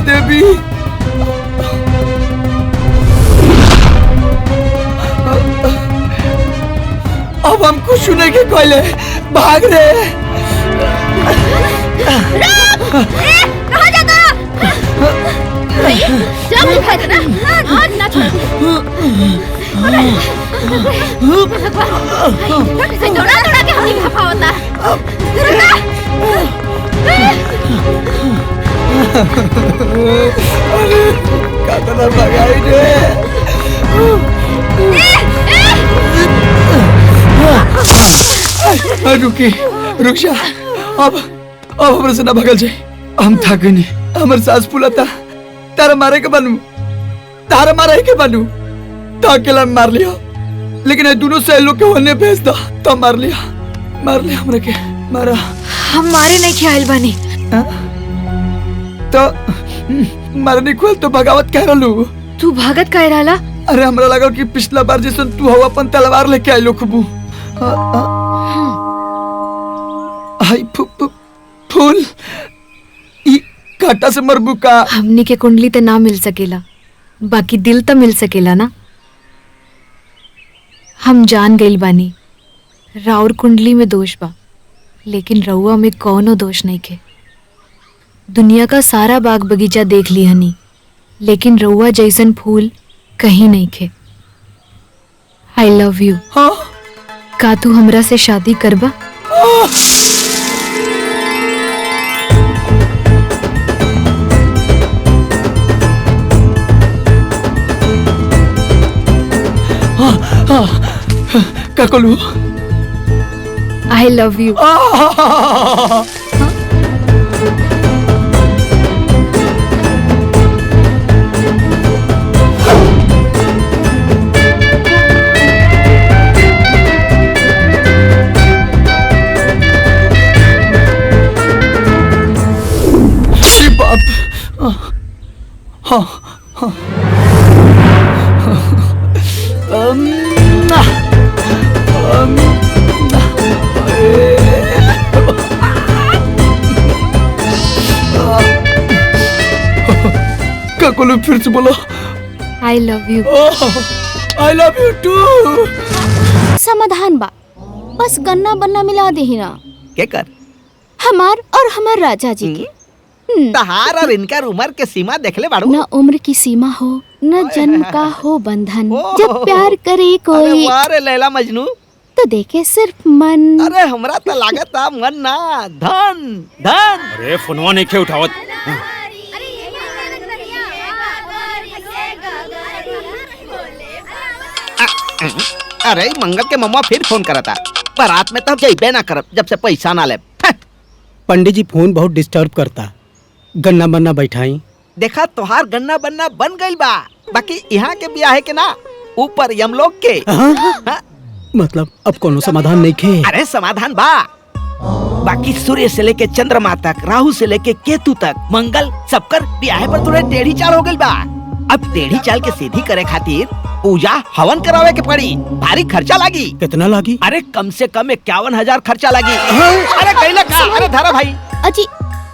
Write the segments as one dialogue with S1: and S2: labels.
S1: देवी, अब हम कुछ सुने के कोयले भाग रहे।
S2: कहाँ जाता? जब दिखाई देना आज ना छोड़। दौड़ा दौड़ा के हमें खपा होता।
S1: कातना भगाई रे। रुकी, रुक जा। अब हमरे से ना भगल जाए। हम थक गनी। हमर सांस फूलता। तारा मारे के बनू, तारा मारे के बनू। तो अकेला मार लिया, लेकिन ये दोनों से लोग के होने भेज दो। तो मार लिया हमरे के मारा।
S3: हम मारे नहीं ख्याल बानी।
S1: तो मरने खोल तो बगावत कह रहलू।
S3: तू भागत कह रहला?
S1: अरे हमरा लगा कि पिछला बार जैसे तू हवा अपन तलवार लेके आइलो खूबू। हाय फूल ई काटा से मरबू का?
S3: हमनी के कुंडली ते ना मिल सकेला, बाकी दिल तो मिल सकेला ना। हम जान गइल बानी राउर कुंडली में दोष बा, लेकिन रउआ में कौनो दोष नहीं के। दुनिया का सारा बाग बगीचा देख ली हनी, लेकिन रउआ जैसन फूल कहीं नहीं खे। I love you.
S1: हाँ?
S3: का तू हमरा से शादी करबा?
S1: का कहलू?
S3: I love you.
S1: हाँ हाँ काकोलो फिर से बोलो।
S3: I love you.
S1: I love you too.
S2: समाधान बा, बस गन्ना बन्ना मिला दे ही ना।
S4: क्या कर?
S2: हमार और हमार राजा जी के।
S4: तहार और इनका उम्र के सीमा देखले बाड़ू।
S2: न उम्र की सीमा हो, न जन्म का हो बंधन। जब प्यार करे कोई।
S4: अरे वाह रे लैला मजनू,
S2: तो देखे सिर्फ मन।
S4: अरे हमरा तो लागत था मन ना धन धन।
S5: अरे फोनवा नहीं खे उठावत।
S4: अरे मंगल के मम्मा फिर फोन करा था। बारात में तो जइबे ना करब जब से पैसा ना ले।
S6: पंडित जी फोन बहुत डिस्टर्ब करता। गन्ना बन्ना बैठाई।
S4: देखा तोहार गन्ना बन्ना बन गइल बा, बाकी यहाँ के ब्याह है के ना ऊपर यमलोक के।
S6: हाँ? मतलब अब कोनो समाधान नहीं खे?
S4: अरे समाधान बा, बाकी सूर्य से लेके चंद्रमा तक, राहु से लेके केतु तक, मंगल सबकर ब्याह पर थोड़े टेढ़ी चाल हो गइल बा। अब टेढ़ी चाल के सीधी करे खातिर पूजा हवन करावे के पड़ी। भारी खर्चा लागी।
S6: कितना लागी?
S4: अरे कम से कम 51,000 खर्चा लागी। अरे कहीं का? अरे धरा भाई।
S2: अजी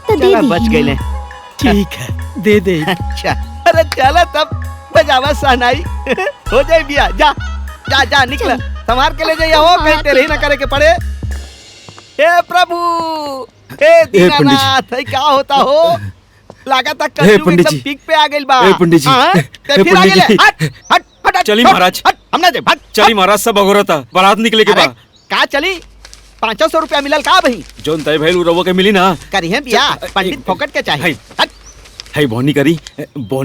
S2: तो दे दी।
S4: बच गए।
S6: ठीक है दे दे।
S4: अच्छा अरे चला तब बजावा सहनाई हो जाए बिया। जा जा जा निकल, संभार के ले जाइए हो, कहीं तेरे ही ना करे के पड़े। हे प्रभु, हे दीनानाथ, क्या होता हो? लागत है कलयुग एकदम पीक पे आ गइल बा।
S5: पंडित जी,
S4: फिर आ गइले। हट हट हट।
S5: चली महाराज,
S4: हमना दे भाग।
S5: चली महाराज, सब अघोरता बारात निकले के बा।
S4: का चली? 500 रुपया मिलल का भाई?
S5: जोन तय भइल रउवा के मिली ना।
S4: करी है बिया, पंडित फोकट के चाहिए। हट
S5: है बोनी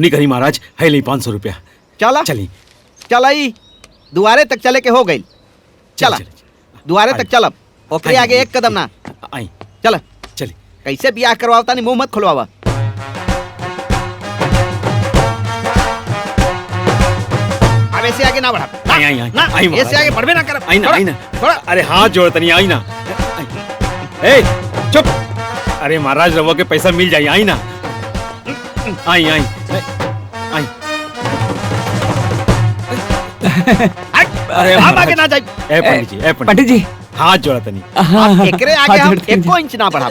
S5: करी महाराज। है ले 500 रुपया।
S4: चला
S5: चली
S4: चलाई, दुआरे तक चले के हो गई। चला दुआरे तक चलब। ओकरे आगे एक कदम ना।
S5: आई
S4: चल
S5: चली।
S4: कैसे बियाह करवावता नहीं, मुंह मत खुलवावा। अब ऐसे आगे ना बढ़ा।
S5: आई आई आई
S4: ना
S5: आई महाराज,
S4: ऐसे आगे बढ़बे ना कर।
S5: आई ना आई ना।
S4: थोड़ा
S5: अरे हाथ जोड़ता नहीं, आई ना। ए चुप। अरे महाराज रवा के पैसा मिल जाए, आई ना। आई आई आई।
S4: अरे हम आगे ना जाए।
S5: ए पंडित जी, ए
S1: पंडित जी
S5: हाथ जोड़ता नहीं।
S1: हाँ,
S4: एकरे आगे
S1: हाथ
S4: हम
S1: जोड़ते हैं।
S4: एको इंच ना बढ़ा।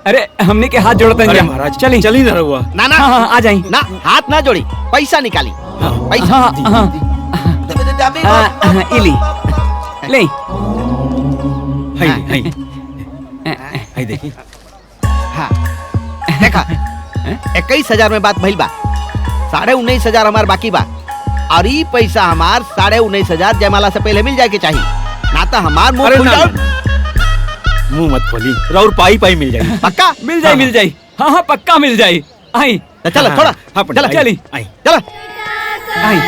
S1: अरे हमने के हाथ जोड़ते
S5: अरे
S1: हैं
S5: महाराज
S1: चली
S5: चली ना रहुआ।
S4: ना ना
S1: हाँ हाँ आ जाई
S4: ना हाथ ना जोड़ी, पैसा निकाली। पैसा
S1: हाँ हाँ इली ले
S5: हाय हाय हाय देखी।
S4: हाँ देखा 21,000 में बात भइल बा। 19,500 हमार बाकी बा और ई पैसा हमार 19,500 जयमाला से पहले मिल जाए के चाहिए, ना तो हमार मुंह
S5: अरे
S4: खुल
S5: ना,
S4: जाओ।
S5: मुंह मत खोली, राउर पाई पाई मिल जाएगी।
S4: पक्का
S1: मिल जाई मिल जाई। हाँ हाँ पक्का मिल जाई। आई
S4: तो चलो थोड़ा
S5: हाँ पंडित,
S4: चलो
S5: आई,
S1: चली।
S5: आई।
S4: चलो।
S1: आई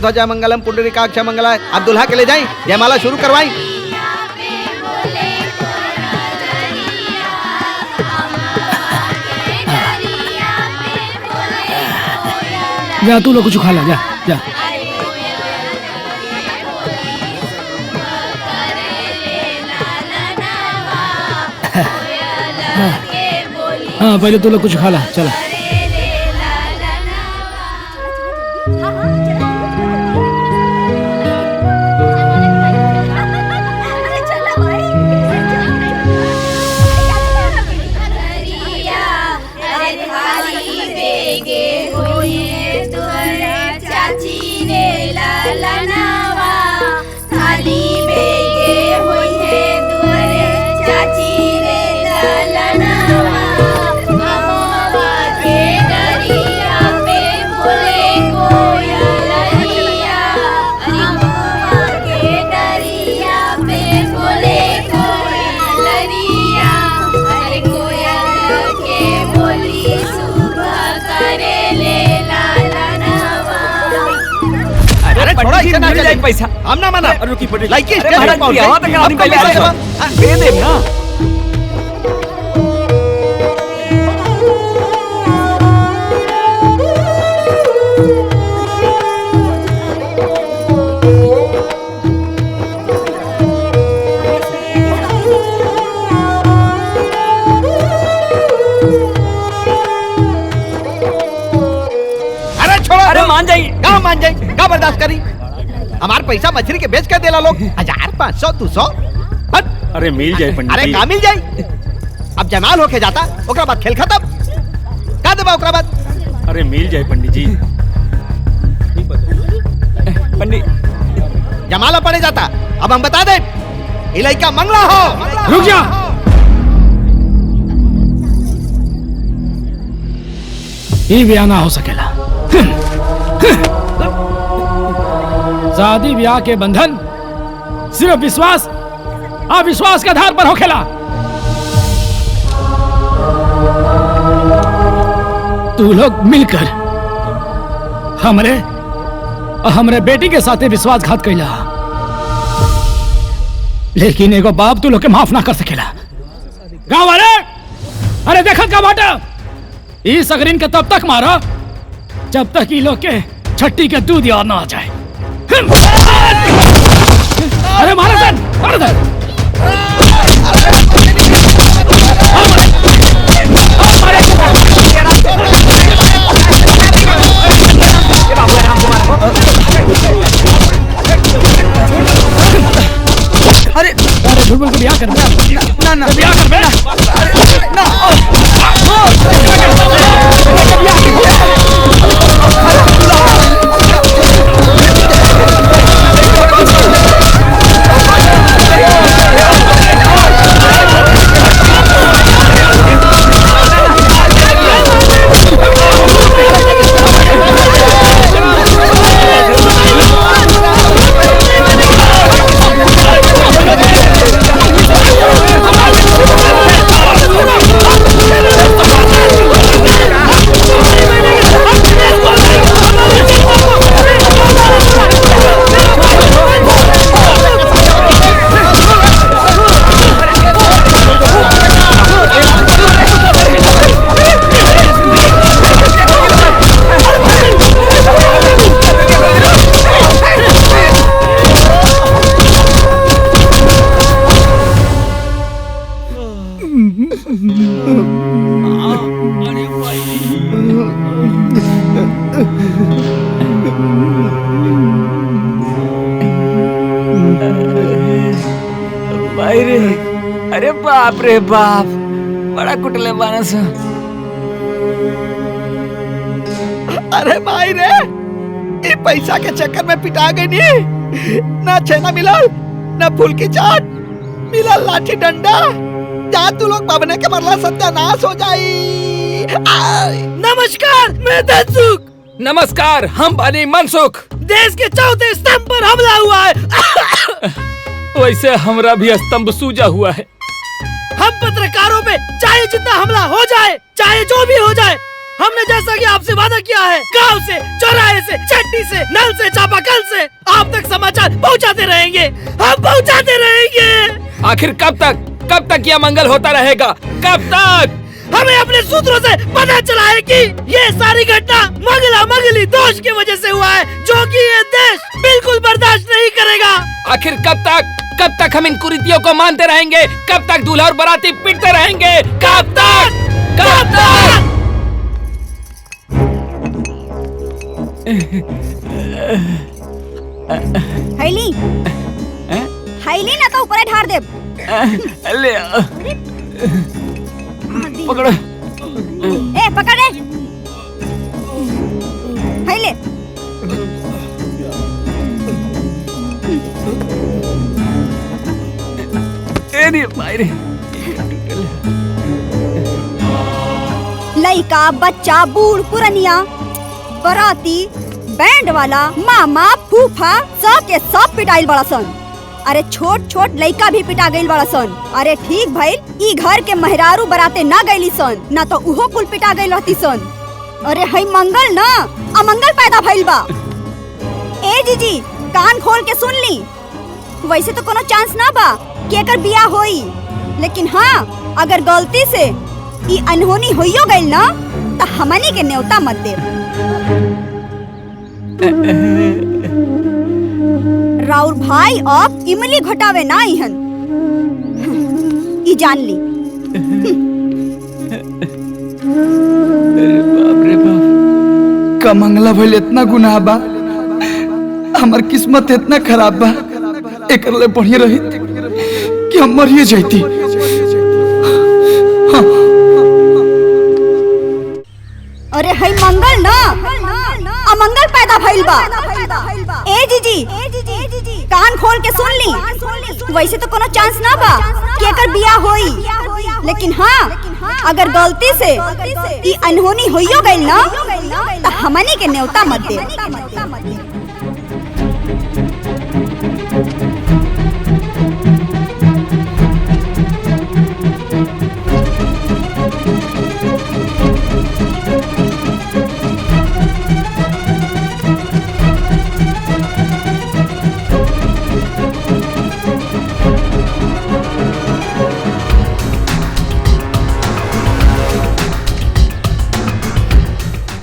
S4: ध्वजा मंगलम पुंडरीकाक्ष मंगला। अब दुल्हा के ले जाएं, जयमाला शुरू करवाएं।
S1: जा तू लोग कुछ खा ला, जा जा। हाँ पहले तू लोग कुछ खा ला, चला।
S4: अरे छोड़ा इसे ना चले
S1: पैसा
S4: हम ना माना
S5: रुकी पंडित जी।
S4: लाइकी
S1: अरे
S4: स्टेज
S1: महाराज,
S4: पे पहुंच
S1: ब्याह तक
S4: गए।
S1: आदमी
S4: अब
S1: पहले
S4: पैसा
S1: आया।
S4: जमा।
S1: दे दे ना।
S4: अरे छोड़ो
S1: अरे मान जाइए।
S4: कहाँ मान जाए कहाँ बर्दाश्त करी हमार पैसा मछली के बेच कर देला लोग 1500 200 हट।
S5: अरे मिल जाए पंडित
S4: अरे
S5: जी।
S4: कहाँ मिल जाए अब जमाल होके जाता ओकरा बाद खेल खत्म का देबा ओकरा बाद
S5: अरे मिल जाए पंडित जी।
S1: पंडित
S4: जमाला पड़े जाता अब हम बता दे ये लड़का मंगला हो
S7: रुक जा। ये ब्याह ना हो सकेला। शादी ब्याह के बंधन सिर्फ विश्वास अविश्वास के आधार पर होखेला। तू लोग मिलकर हमरे बेटी के साथे विश्वासघात कैला, लेकिन एगो बाप तू लोग के माफ ना कर सकेला। गाँव वाले अरे देखत का बाटा ई सगरीन के तब तक मारा जब तक ई लोग के छट्टी के दूध याद ना आ जाए। अरे मारा सन, मारा सन।
S1: अरे
S7: अरे बुलबुल को ब्याह कर
S1: ना ना
S7: ब्याह कर बेटा।
S1: ना भाई रे, अरे बाप रे बाप, बड़ा कुटले मानस।
S4: अरे भाई रे ये पैसा के चक्कर में पिटा गई नहीं ना छेना मिला ना फूल की चाट मिला लाठी डंडा जा तू लोग पवने के मरला सत्यानाश हो जाई। नमस्कार मैं धनसुख।
S1: नमस्कार, हम बनी मनसुख।
S4: देश के चौथे स्तंभ पर हमला हुआ है।
S1: वैसे हमरा भी स्तंभ सूजा हुआ है।
S4: हम पत्रकारों पे चाहे जितना हमला हो जाए चाहे जो भी हो जाए हमने जैसा कि आपसे वादा किया है गांव से चौराहे से चट्टी से नल से चापाकल से आप तक समाचार पहुंचाते रहेंगे। हम पहुंचाते रहेंगे।
S1: आखिर कब तक यह मंगल होता रहेगा? कब तक?
S4: हमें अपने सूत्रों से पता चला है कि ये सारी घटना मंगला मंगली दोष की वजह से हुआ है जो कि ये देश बिल्कुल बर्दाश्त नहीं करेगा।
S1: आखिर कब तक हम इन कुरीतियों को मानते रहेंगे? कब तक दूल्हा और बाराती पिटते रहेंगे? कब तक?
S8: हैली हैली ना तो ऊपर ढार दे।
S1: ले पकड़ो।
S8: ए पकड़ रे हैले।
S1: अरे मायरे,
S8: लइका बच्चा बूढ़ पुरनिया बराती बैंड वाला मामा फूफा सब के सब पिटाइल बड़ा सन। अरे छोट छोट लइका भी पिटा गइल बड़ा सन। अरे ठीक भइल ई घर के मेहरारू बराते ना गइली सन ना तो उहो कुल पिटा गइल रहती सन। अरे हई मंगल ना अमंगल पैदा भइल बा। ए जीजी कान खोल के सुन ली। वैसे तो कोनो चांस ना बा कि एकर बियाह होई, लेकिन हाँ अगर गलती से ई अनहोनी होइयो गइल ना त हमनी के न्योता मत दे। राउर भाई अब इमली घटावे ना इहन, ई जान ली।
S1: बाप रे बाप, का मंगला भइल इतना गुनाह बा, हमार किस्मत इतना खराब बा। एकर ले बढ़िया रही कि हम मरिए जाती। हाँ।
S8: अरे हई मंगल ना अमंगल पैदा भइल बा। ए जीजी कान खोल के सुन ली। वैसे तो कोनो चांस ना बा कि एकर बियाह होई, लेकिन हाँ अगर गलती से ई अनहोनी होइयो गइल ना त हमनी के न्योता मत दे।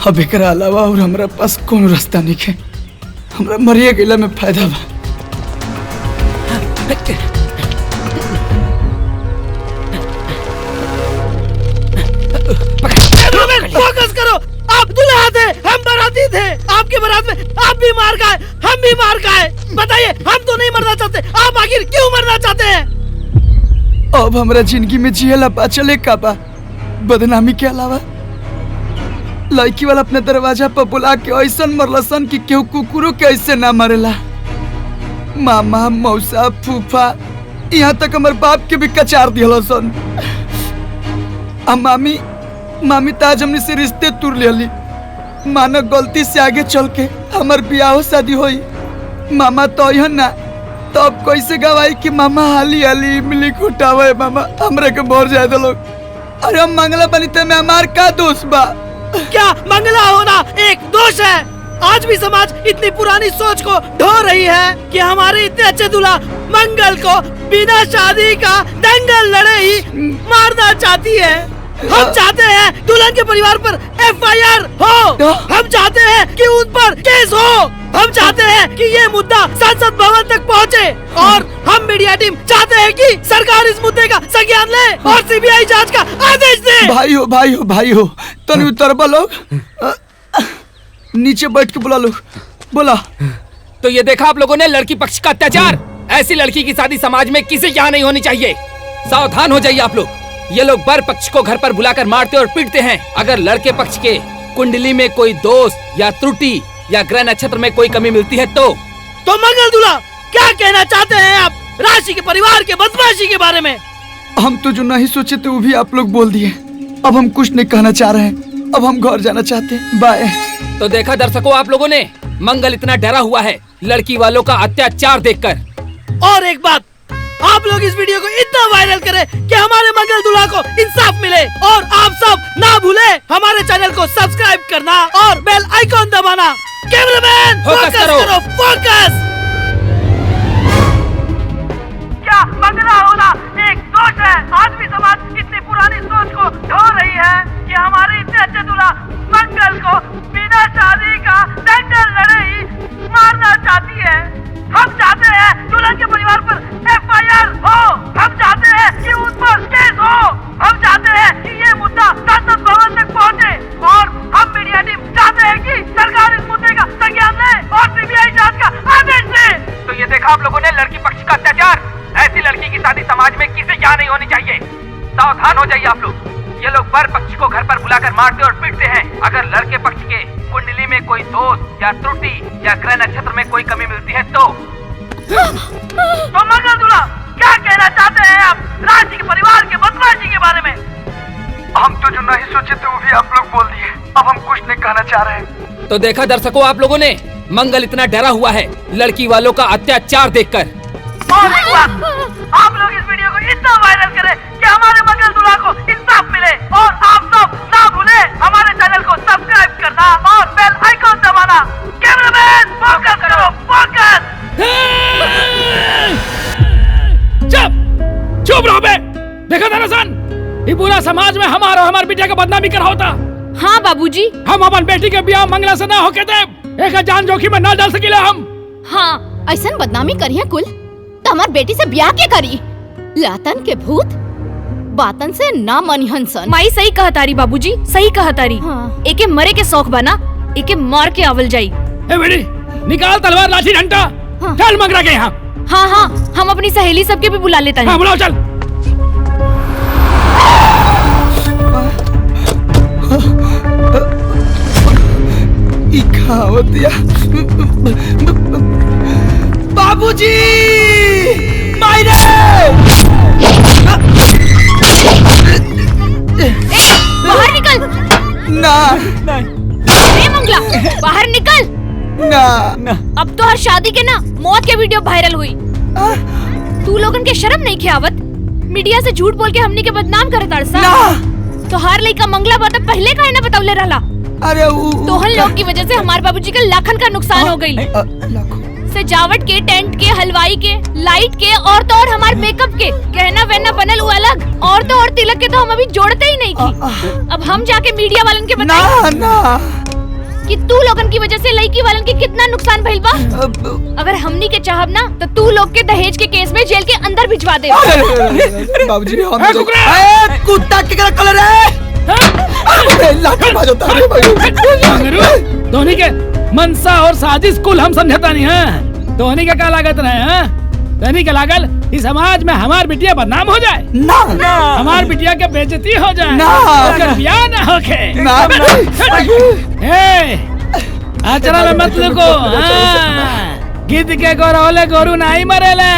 S1: अब एकरा अलावा और हमरा पास कोनो रास्ता नहीं है। हमरा मरिए गइला में फायदा बा।
S4: फोकस करो, आप दुल्हा थे, हम बाराती थे। आपके बारात में आप भी मार खाए, हम भी मार खाए। बताइए, हम तो नहीं मरना चाहते, आप आखिर क्यों मरना चाहते हैं?
S1: अब हमरा जिंदगी में जियला बा चले का बा, बदनामी के अलावा। लड़की वाला अपने दरवाजा पर बुला के ऐसा मरलसन कि केहू कुकुरों के ऐसे ना मरेला। मामा मौसा फूफा यहाँ तक हमारे बाप के भी कचार दिहलसन। मामी ताज हमने से रिश्ते तुर लेली। मानो गलती से आगे चल के हमार ब्याह शादी होई। मामा तो यहाँ ना, तो अब कैसे गवाई कि मामा हाली हाली इमली घुटावे। मामा हमरे के बोर जाए दो लोग। अरे हम मंगला बनी थे में हमार का दोष बा?
S4: क्या मंगला होना एक दोष है? आज भी समाज इतनी पुरानी सोच को ढो रही है कि हमारे इतने अच्छे दूल्हा मंगल को बिना शादी का दंगल लड़े ही मारना चाहती है। हम चाहते हैं दुल्हन के परिवार पर FIR हो। हम चाहते हैं कि उन पर केस हो। हम चाहते हैं कि ये मुद्दा संसद भवन तक पहुँचे और हम मीडिया टीम चाहते हैं कि सरकार इस मुद्दे का संज्ञान ले और CBI जांच का आदेश दे।
S1: भाई हो तनी उतरबा लोग, नीचे बैठ के बुला लो। बोला
S9: तो ये देखा आप लोगों ने लड़की पक्ष का अत्याचार। ऐसी लड़की की शादी समाज में किसी यहाँ नहीं होनी चाहिए। सावधान हो जाइए आप लोग। ये लोग वर पक्ष को घर पर बुलाकर मारते और पीटते हैं। अगर लड़के पक्ष के कुंडली में कोई दोष या त्रुटि या ग्रह नक्षत्र में कोई कमी मिलती है तो
S4: मंगल दूल्हा क्या कहना चाहते हैं आप राशि के परिवार के बदमाशी के बारे में?
S1: हम तो जो नहीं सोचे थे वो भी आप लोग बोल दिए। अब हम कुछ नहीं कहना चाह रहे हैं। अब हम घर जाना चाहते हैं। बाय।
S9: तो देखा दर्शकों, आप लोगों ने मंगल इतना डरा हुआ है लड़की वालों का अत्याचार देखकर।
S4: और एक बात, आप लोग इस वीडियो को इतना वायरल करें कि हमारे मंगल दूल्हा को इंसाफ मिले। और आप सब ना भूले हमारे चैनल को सब्सक्राइब करना और बेल आइकॉन दबाना। कैमरामैन फोकस करो, फोकस। क्या मंगला होना एक दोष है? आज भी समाज इतनी पुरानी सोच को ढो रही है कि हमारे इतने अच्छे दूल्हा मंगल को बिना शादी का दंगल लड़े ही मारना चाहती है। हम चाहते हैं दुल्हन के परिवार पर FIR हो। हम चाहते हैं कि उन पर केस हो। हम चाहते हैं कि ये मुद्दा संसद भवन तक पहुँचे और हम मीडिया टीम चाहते हैं कि सरकार इस मुद्दे का संज्ञान ले और CBI जांच का आदेश दे।
S9: तो ये देखा आप लोगों ने लड़की पक्ष का अत्याचार। ऐसी लड़की की शादी समाज में किसी यहाँ नहीं होनी चाहिए। सावधान हो जाइए आप लोग। ये लोग वर पक्ष को घर पर बुलाकर मारते और पीटते हैं। अगर लड़के पक्ष के कुंडली में कोई दोष या त्रुटि या ग्रह नक्षत्र में कोई कमी मिलती है तो
S4: मंगल दूल्हा क्या कहना चाहते हैं आप राशि के परिवार के बदमाशी के बारे में?
S1: हम तो जो नहीं सोचे थे वो भी आप लोग बोल दिए। अब हम कुछ नहीं कहना चाह रहे हैं।
S9: तो देखा दर्शकों, आप लोगों ने मंगल इतना डरा हुआ है लड़की वालों का अत्याचार देखकर।
S4: और एक बात, आप लोग इस वीडियो को इतना वायरल करें कि हमारे मंगल दूल्हा को इंसाफ मिले। और आप सब ना भूले हमारे चैनल को सब्सक्राइब करना और बेल आइकॉन दबाना। कैमरामैन फोकस करो।
S7: समाज में हमारा हमार बिटिया का बदनामी कर होता।
S3: हाँ बाबूजी।
S7: हम अपन बेटी के ब्याह मंगला से ना होके दे, एक जान जोखिम में ना डाल सकिले हम।
S2: हाँ ऐसा बदनामी करिए कुल तो हमार बेटी से ब्याह के करी। लातन के भूत बातन से ना मनिहन सन।
S3: माई सही कहा तारी बाबूजी, सही कहा तारी।
S2: हाँ।
S3: एके मरे के शौक बना, एके मार के आवल जाई।
S7: ए बेटी निकाल तलवार लाठी डंडा।
S2: हाँ।
S7: चल मंगरा के यहाँ।
S3: हाँ हाँ हम अपनी सहेली सबके भी बुला लेता
S7: हाँ
S3: है।
S7: बुलाओ चल।
S1: दिया बाबूजी मायरे
S3: बाहर निकल।
S1: ना
S3: ए मंगला बाहर निकल
S1: ना।
S3: अब तो हर शादी के ना मौत के वीडियो वायरल हुई। तू लोगन के शर्म नहीं खियावत? मीडिया से झूठ बोल के हमनी के बदनाम करे तारसा। तो हर लइका मंगला बात पहले काहे ना बतौले रहला?
S1: अरे
S3: तोहन लोग की वजह से हमारे बाबूजी के लाखन का नुकसान हो गई। सजावट के, टेंट के, हलवाई के, लाइट के और तो और हमारे मेकअप के गहना वहना बनल हुआ अलग और तो और तिलक के तो हम अभी जोड़ते ही नहीं की। अब हम जाके मीडिया वालन के बताएं
S1: ना
S3: कि तू लोगन की वजह से लड़की वालन के कितना नुकसान भइल बा। अगर हमनी के चाहब ना तो तू लोग के दहेज के केस में जेल के अंदर भिजवा दे।
S1: बाबूजी हम कुत्ता के कलर है
S7: धोनी के मनसा और साजिश कुल हम समझता नहीं है। धोनी का क्या लागत रहे हैं? धोनी के लागल इस समाज में हमार बिटिया बदनाम हो जाए
S1: ना, ना।
S7: हमार बिटिया के बेइज्जती हो जाए
S1: ना,
S7: ब्याह ना होके आचरा में मत लुको। गिद्ध के गोरौले गोरू नहीं मरेले।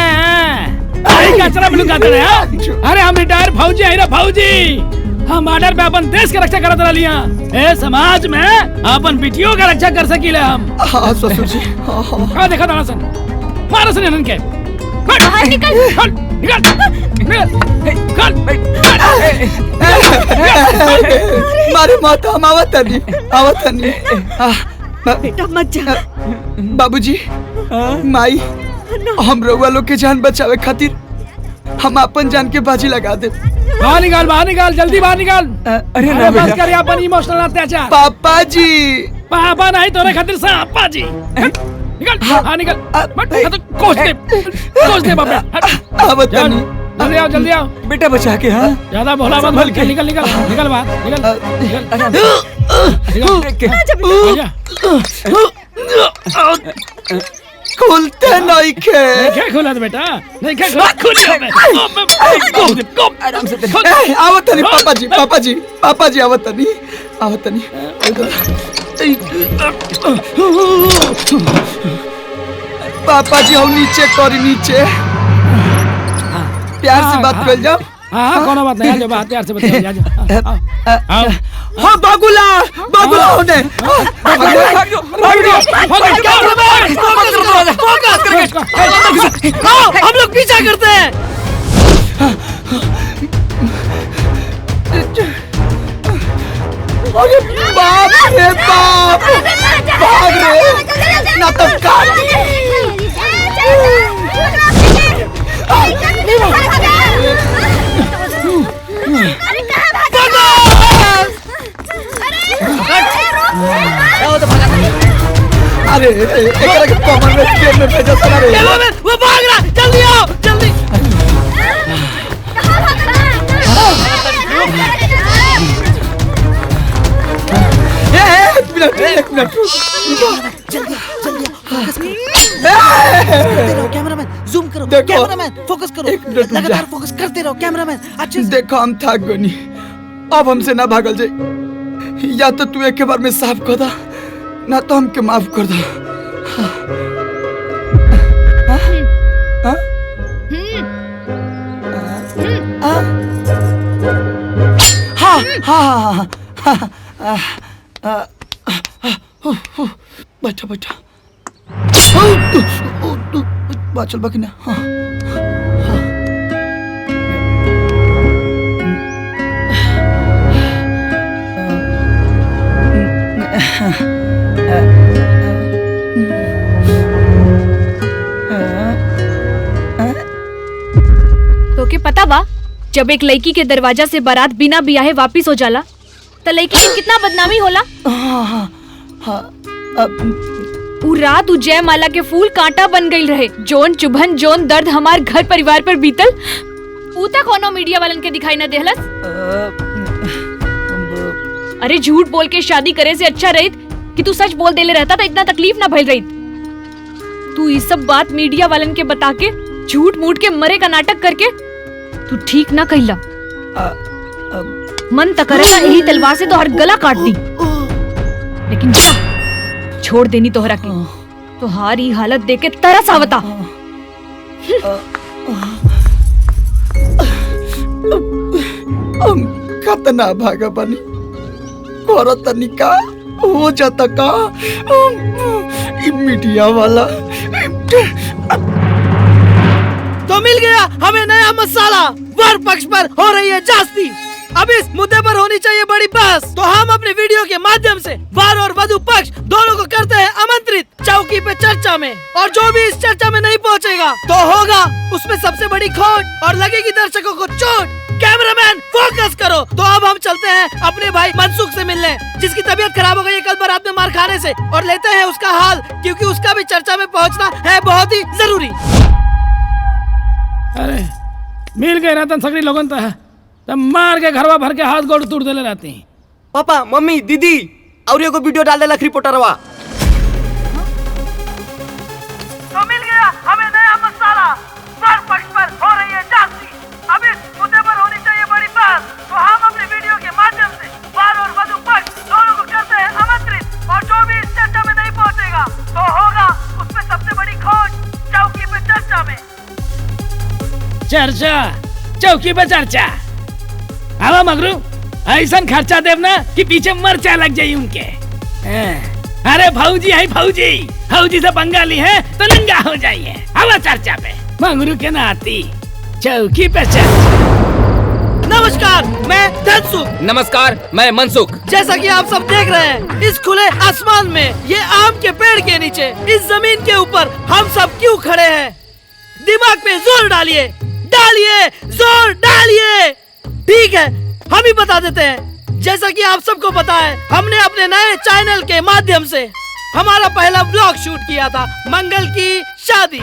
S7: कचरा में लुकाते रहे। अरे हम रिटायर फौजी है फौजी। हम बॉर्डर पे अपन देश के रक्षा करत रहिया। ए समाज में अपन बिटियों का रक्षा कर सकीले हम।
S1: हाँ ससुर जी।
S7: हाँ देखा था सन मारो सन इनके।
S3: बाहर निकल।
S1: मारे माता हम आवतनी
S8: बेटा मत जा।
S1: बाबूजी माई हम रउआ लोग के जान बचावे खातिर हम अपन जान के बाजी लगा दे।
S7: बाहर निकाल जल्दी बाहर निकाल। अरे बस कर अपन इमोशनल अत्याचार।
S1: पापा जी
S7: पापा नहीं तोरे खातिर सापा जी। निकल हाँ निकल मत कोस दे बाबा।
S1: आवतनी
S7: जल्दी आओ
S1: बेटा बचा के। हाँ
S7: ज्यादा भोला मत बोल के निकल बाहर निकल।
S1: खुलते नहीं खे।
S7: क्या खुला बेटा? नहीं क्या
S1: आराम से आवतनी पापा जी आवतनी। पापा जी हम नीचे करी नीचे प्यार से बात कर जाओ।
S7: हाँ कोनो बात नहीं, बात प्यार से बताओ।
S1: हाँ बागुला होने
S4: हम लोग पीछा करते हैं।
S1: अरे बाप रे बाप भाग रे ना तो काट। अरे एकरा के कॉमनवेल्थ गेम में भेजा सना रे।
S4: वो भाग रहा, जल्दी आओ जल्दी।
S1: एक मिनट
S4: कैमरामैन जूम करो।
S1: देखो,
S4: कैमरामैन फोकस करो।
S1: एक मिनट रुक जा।
S4: लगातार फोकस करते रहो कैमरामैन। अच्छे से
S1: देखो हम थक गनी, अब हमसे ना भागल जाए। या तो तू एक बार में साफ कर दा ना तो हमके माफ कर दो। बैठा चल बाकी ना।
S3: तो के पता बा जब एक लड़की के दरवाजा से बारात बिना बियाहे वापिस हो जाला तो लड़की की कितना बदनामी होला। उ रात उ जयमाला के फूल कांटा बन गई रहे। जोन चुभन जोन दर्द हमार घर परिवार पर बीतल उ तक कोनो मीडिया वालन के दिखाई न देहलस। अरे झूठ बोल के शादी करे से अच्छा रही कि तू सच बोल देले रहता तो इतना तकलीफ ना भइल रही। तू ये सब बात मीडिया वालन के बता के झूठ मूठ के मरे का नाटक करके तू ठीक ना कहिला। मन तक करेगा यही तलवार से तो हर गला काट दी, लेकिन जा छोड़ देनी तोहरा के तो हारी हालत देख के तरस आवता।
S1: हम कतना भागा बनी करो तनिका हो जाता का मीडिया वाला।
S4: तो मिल गया हमें नया मसाला। वर पक्ष पर हो रही है जास्ती, अब इस मुद्दे पर होनी चाहिए बड़ी बहस। तो हम अपने वीडियो के माध्यम से वर और वधु पक्ष दोनों को करते हैं आमंत्रित चौकी पे चर्चा में। और जो भी इस चर्चा में नहीं पहुंचेगा तो होगा उसमें सबसे बड़ी खोट और लगेगी दर्शकों को चोट। कैमरामैन फोकस करो। तो अब हम चलते हैं अपने भाई मनसुख से मिलने, जिसकी तबीयत खराब हो गई है कल बारात में मार खाने से, और लेते हैं उसका हाल, क्योंकि उसका भी चर्चा में पहुंचना है बहुत ही जरूरी।
S7: अरे मिल गए रतन सगरी लोगन तब मार के घरवा भर के हाथ गोड़ तोड़ देले रहती।
S4: पापा मम्मी दीदी और एगो वीडियो डाल देला रिपोर्टरवा। तो मिल गया हमें नया मसाला। वर पक्ष पर हो रही है जास्ती, अब इस मुद्दे पर होनी चाहिए बड़ी बात। तो हम अपने वीडियो के माध्यम से वर और वधु पक्ष दोनों को करते हैं आमंत्रित, और जो भी इस चर्चा में नहीं पहुंचेगा तो होगा उसमें सबसे बड़ी खोज चौकी पे चर्चा में।
S7: चर्चा चौकी पे चर्चा। आवा मगरू ऐसा खर्चा देव ना कि पीछे मरचा लग जाये उनके। अरे भौजी है भौजी, भौजी से बंगाली है तो नंगा हो जाइए। आवा चर्चा पे मगरू के नाती चौकी पे चर्चा।
S4: नमस्कार, मैं धनसुख।
S9: नमस्कार, मैं मनसुख।
S4: जैसा कि आप सब देख रहे हैं, इस खुले आसमान में, ये आम के पेड़ के नीचे, इस जमीन के ऊपर हम सब क्यों खड़े हैं? दिमाग पे जोर डालिए, डालिए, जोर डालिए। ठीक है, हम ही बता देते हैं। जैसा कि आप सबको पता है, हमने अपने नए चैनल के माध्यम से हमारा पहला ब्लॉग शूट किया था, मंगल की शादी।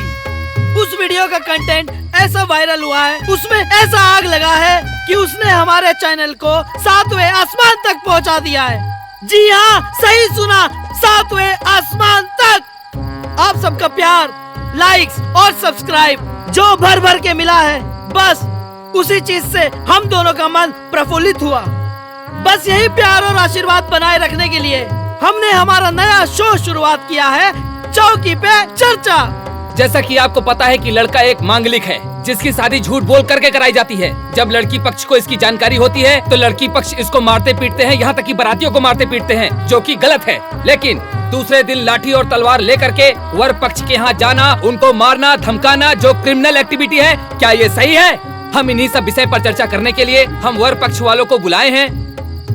S4: उस वीडियो का कंटेंट ऐसा वायरल हुआ है, उसमें ऐसा आग लगा है कि उसने हमारे चैनल को 7वें आसमान तक पहुंचा दिया है। जी हाँ, सही सुना, 7वें आसमान तक। आप सबका प्यार, लाइक्स और सब्सक्राइब जो भर भर के मिला है, बस उसी चीज से हम दोनों का मन प्रफुल्लित हुआ। बस यही प्यार और आशीर्वाद बनाए रखने के लिए हमने हमारा नया शो शुरुआत किया है, चौकी पे चर्चा।
S9: जैसा कि आपको पता है कि लड़का एक मांगलिक है, जिसकी शादी झूठ बोल करके कराई जाती है। जब लड़की पक्ष को इसकी जानकारी होती है तो लड़की पक्ष इसको मारते पीटते हैं, यहाँ तक कि बारातियों को मारते पीटते हैं, जो कि गलत है। लेकिन दूसरे दिन लाठी और तलवार लेकर के वर पक्ष के यहाँ जाना, उनको मारना, धमकाना, जो क्रिमिनल एक्टिविटी है, क्या ये सही है? हम इन्हीं सब विषय पर चर्चा करने के लिए हम वर पक्ष वालों को बुलाए हैं।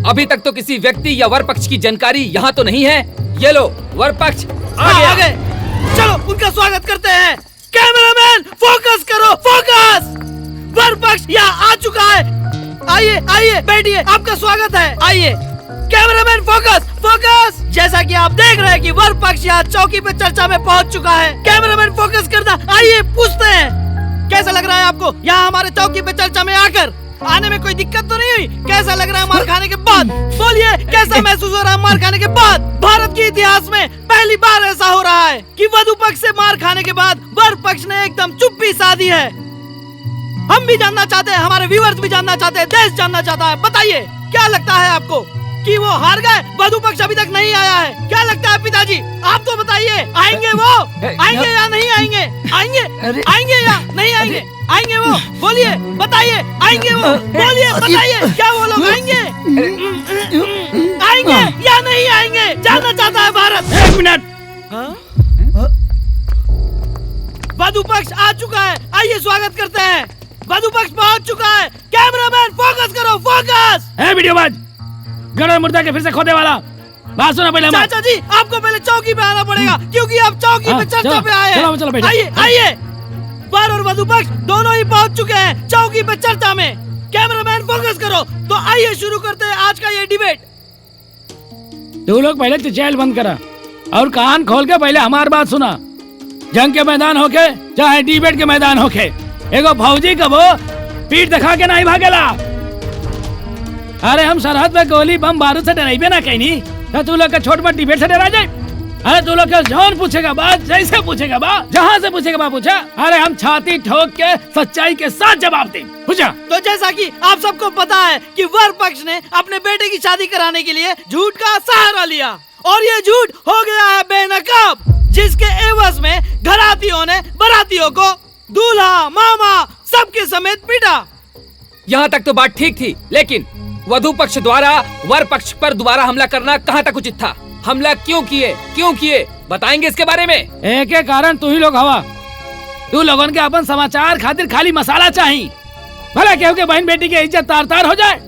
S9: अभी तक तो किसी व्यक्ति या वर पक्ष की जानकारी यहाँ तो नहीं है। ये लो, वर पक्ष आ गए।
S4: चलो उनका स्वागत करते हैं। कैमरामैन फोकस करो, फोकस। वर पक्ष यहाँ आ चुका है। आइए आइए बैठिए, आपका स्वागत है। आइए कैमरामैन फोकस, फोकस। जैसा कि आप देख रहे हैं कि वर पक्ष यहाँ चौकी पे चर्चा में पहुँच चुका है। कैमरामैन फोकस करना। आइए पूछते हैं, कैसा लग रहा है आपको यहाँ हमारे चौकी पे चर्चा में आकर? आने में कोई दिक्कत तो नहीं हुई? कैसा लग रहा है मार खाने के बाद? बोलिए, कैसा महसूस हो रहा है मार खाने के बाद? भारत के इतिहास में पहली बार ऐसा हो रहा है कि वधु पक्ष से मार खाने के बाद वर पक्ष ने एकदम चुप्पी साधी है। हम भी जानना चाहते हैं, हमारे व्यूअर्स भी जानना चाहते हैं, देश जानना चाहता है। बताइए, क्या लगता है आपको कि वो हार गए? वधु पक्ष अभी तक नहीं आया है। क्या लगता है पिताजी? आप तो बताइए, आएंगे वो? आएंगे या नहीं आएंगे? आएंगे, आएंगे या नहीं आएंगे? आएंगे वो? बोलिए, बताइए, आएंगे वो? बोलिए, बताइए, क्या वो लोग आएंगे? आएंगे या नहीं आएंगे? जानना चाहता है भारत।
S7: 1 मिनट।
S4: वधु पक्ष आ चुका है, आइए स्वागत करते हैं। वधु पक्ष पहुंच चुका है। कैमरामैन फोकस करो, फोकस।
S7: वीडियो बाज गड़ा मुर्दा के फिर से खोदे वाला बात सुना पहले।
S4: चाचा जी, आपको पहले चौकी पे आना पड़ेगा, क्योंकि आप चौकी पे चर्चा पे आए हैं।
S7: चलो,
S4: आइए आइए। वर और वधु पक्ष दोनों ही पहुंच चुके हैं चौकी पे चर्चा में।
S1: कैमरामैन फोकस करो। तो आइए शुरू करते हैं आज का ये डिबेट।
S7: तू लोग पहले तो चैनल बंद करा और कान खोल के पहले हमारी बात सुना। जंग के मैदान होके चाहे डिबेट के मैदान होके, एगो फौजी कबो पीठ दिखा के नहीं भागेला। अरे हम सरहद पे गोली बम बारूद से डराइबे ना कहीं, तो तू लोग का छोट मोट डिबेट से डरा जाए। अरे तू लोग का जौन पूछेगा बात जैसे पूछेगा बात जहाँ से पूछेगा बात पूछा। अरे हम छाती ठोक के सच्चाई के साथ जवाब दें। पूछा
S1: तो जैसा कि आप सबको पता है कि वर पक्ष ने अपने बेटे की शादी कराने के लिए झूठ का सहारा लिया और ये झूठ हो गया है बेनकाब, जिसके एवज में घरातियों ने बारातियों को दूल्हा मामा सबके समेत पीटा।
S9: यहाँ तक तो बात ठीक थी, लेकिन वधु पक्ष द्वारा वर पक्ष पर दोबारा हमला करना कहाँ तक उचित था? हमला क्यों किए बताएंगे इसके बारे में।
S7: एक एक कारण तू ही लोग हवा। तू लोगों के अपन समाचार खातिर खाली मसाला चाहिए। भला केहू के बहन बेटी की इज्जत तार तार हो जाए।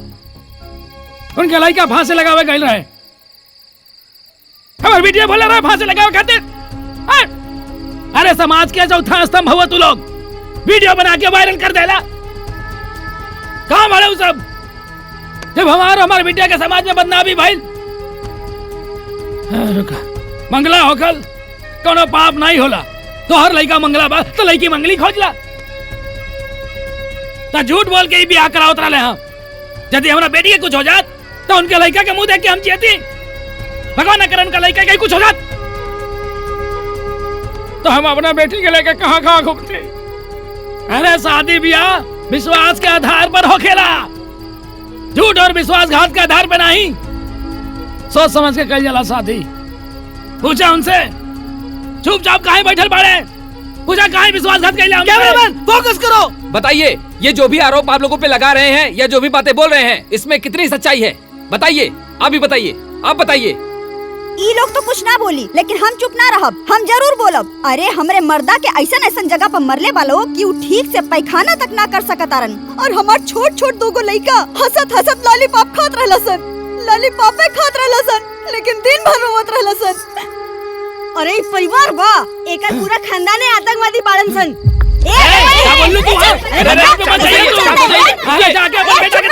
S7: उनके लड़का फांसी लगावे गए रहे, हमारे वीडियो बोले रहे फांसी लगावे खातिर। अरे समाज के चौथा स्तंभ हुआ तू लोग, वीडियो बना के वायरल कर देला। कहाँ मारे वो सब? जब हमारे बेटिया के समाज में बदनामी भाई। रुका, मंगला होकल कोनो पाप नहीं होला। तो हर लड़का मंगला बा तो लड़की मंगली खोजला। तो झूठ बोल के ही ब्याह करावत रहे हम। यदि हमारा बेटी के कुछ हो जात तो उनके लड़का के मुंह देख के हम जियती। भगवान न करे उनका लड़का के कुछ हो जात तो हम अपना बेटी के लेके कहाँ घूमते। अरे शादी ब्याह विश्वास के आधार पर होखेला, झूठ और विश्वासघात के आधार पर नहीं। सोच समझ के कल जला शादी। पूछा उनसे चुपचाप काहे बैठल बाड़े? पूछा काहे विश्वासघात कैला?
S1: कैमरामैन फोकस करो।
S9: बताइए, ये जो भी आरोप आप लोगों पे लगा रहे हैं या जो भी बातें बोल रहे हैं, इसमें कितनी सच्चाई है? बताइए, आप भी बताइए, आप बताइए।
S8: ई लोग तो कुछ ना बोली, लेकिन हम चुप ना रहब, हम जरूर बोलब। अरे हमरे मर्दा के ऐसन ऐसन जगह पर मरले वालो कि उ ठीक से पैखाना तक ना कर सकतारन, और हमार छोट छोट दोगो लइका हंसत हंसत लॉलीपॉप खात रहलसन, लॉलीपॉपे खात रहलसन, लेकिन दिन भर रोवत रहलसन। अरे ई परिवार बा, एकर पूरा खानदाने आतंकवादी बाड़न सन।
S7: क्या बोल लू तू? अरे पे बताइए तू। अरे जाके अपन बेटा के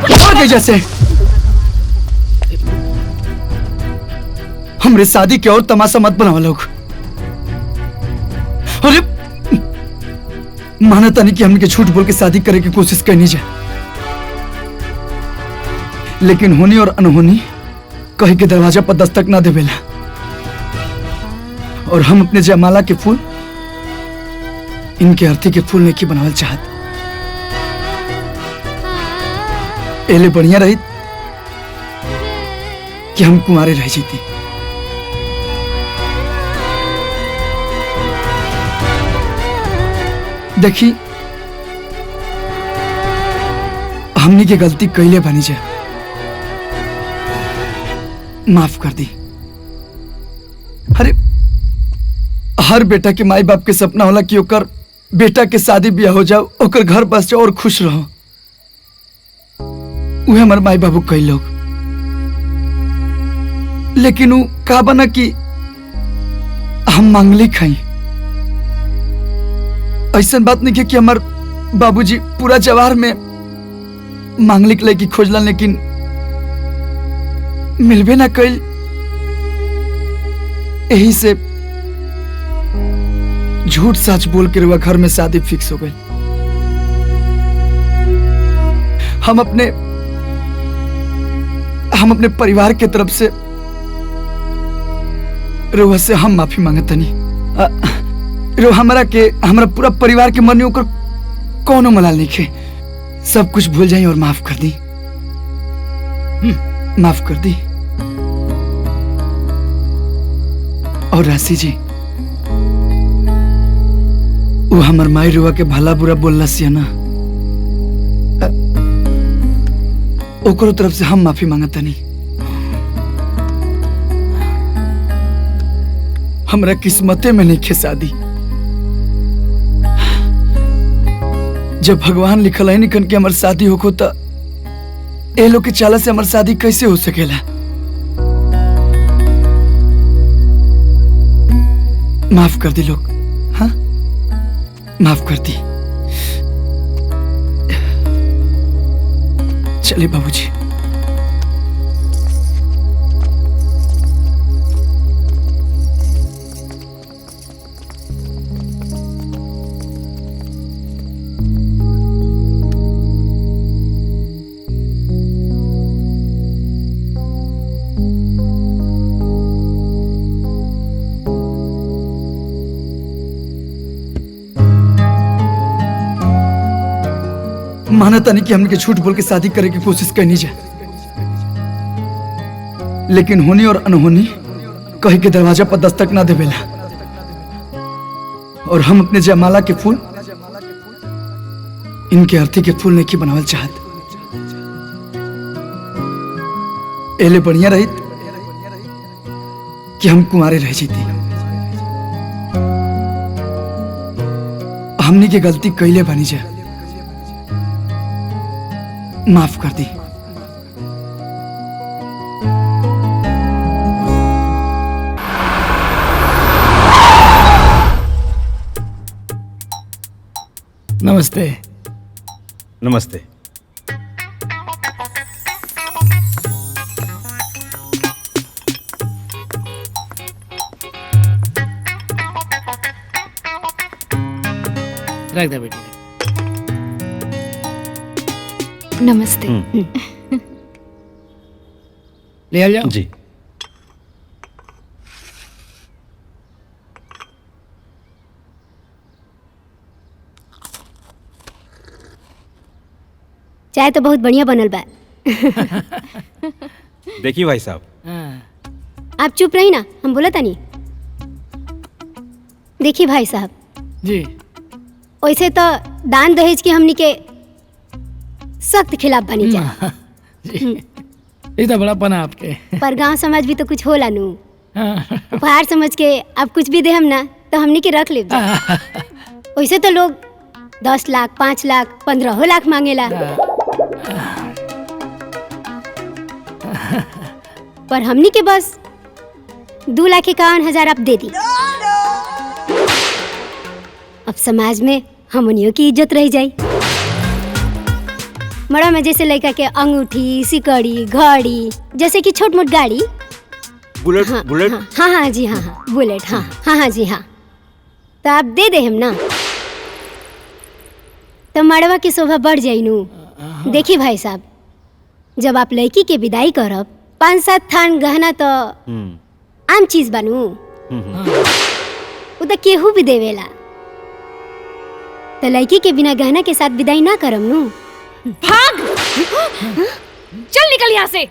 S7: अरे
S1: भाग गई जैसे। हमरे शादी के और तमाशा मत बनाओ लोग। अरे मानता नहीं कि हमने के झूठ बोल के शादी करे की कोशिश करनी जाए, लेकिन होनी और अनहोनी कहीं के दरवाजा पर दस्तक ना देवेला। और हम अपने जयमाला के फूल इनके अर्थी के फूल नहीं की बनावल चाहत। एले बढ़िया रही कि हम कुंवारे रह जीती। देखी हमने की गलती कैले बनी जा, माफ कर दी। अरे हर बेटा के माई बाप के सपना होला कि ओकर बेटा के शादी ब्याह हो जाओ, ओकर घर बस जाओ और खुश रहो। उहे हमारे माई बाबू कई लोग, लेकिन वो का बना कि हम मांगलिक हई। ऐसा बात नहीं है कि हमार बाबूजी पूरा जवार में मांगलिक लड़की खोजला, लेकिन मिलबे ना कल। यही से झूठ सच बोल के रुआ घर में शादी फिक्स हो गई। हम अपने परिवार के तरफ से रुआ से हम माफी मांगतनी। हमारा पूरा परिवार के मन में ओकर कौनो मलाल नहीं खे। सब कुछ भूल जाई और माफ कर दी, माफ कर दी। और राशि जी, वो हमार माई रुआ के भला बुरा बोलला सिया ना, ओकरो तरफ से हम माफी मांगतनी। हमरा किस्मते में नहीं खे शादी। जब भगवान लिखल है निकन के हमार शादी होको तो ए लोग के चाला से हमार शादी कैसे हो सकेला? माफ कर दी लोग, हाँ माफ कर दी। चले बाबूजी। माना था नहीं कि हमने के झूठ बोल के शादी करे की कोशिश करनी जाए, लेकिन होनी और अनहोनी कहीं के दरवाजा पर दस्तक ना देवेला। और हम अपने जयमाला के फूल इनके अर्थी के फूल नहीं की बनावल चाहत। एले बढ़िया रही कि हम कुंवारे रह जीती। हमने की गलती कैले बनी जाए, माफ कर दी।
S7: नमस्ते।
S5: नमस्ते।
S7: रख दे बेटी।
S3: नमस्ते।
S7: ले आ जाओ।
S5: जी।
S10: चाय तो बहुत बढ़िया बनल बा।
S5: देखिए भाई साहब,
S10: आप चुप रही ना, हम बोला तानी। देखिए भाई साहब
S7: जी,
S10: वैसे तो दान दहेज की हमनी के सख्त खिलाफ बनी जा,
S7: जी ये तो बड़ा पना आपके।
S10: पर गांव समाज भी तो कुछ होला नु। उपहार समझ के आप कुछ भी दे हम ना तो हमनी के रख ले। वैसे तो लोग 10 लाख, 5 लाख, 15 लाख मांगेला, पर हमनी के बस 2,51,000 आप दे दी। अब समाज में हमनियों की इज्जत रह जाई। मड़ा में जैसे लड़का के अंगूठी, सिकड़ी, घड़ी, जैसे कि छोट मोट गाड़ी,
S5: बुलेट।
S10: हाँ,
S5: बुलेट।
S10: हाँ हाँ जी, हाँ बुलेट, हाँ जी हाँ, तो आप दे दे हम ना, तो मड़वा की शोभा बढ़ जाई नु। देखिए भाई साहब, जब आप लड़की के विदाई करब 5-7 थान गहना तो आम चीज बनू, वो तो केहू भी देवेला, तो लड़की के बिना गहना के साथ विदाई ना करम नु।
S2: भाग! चल निकल यहाँ से।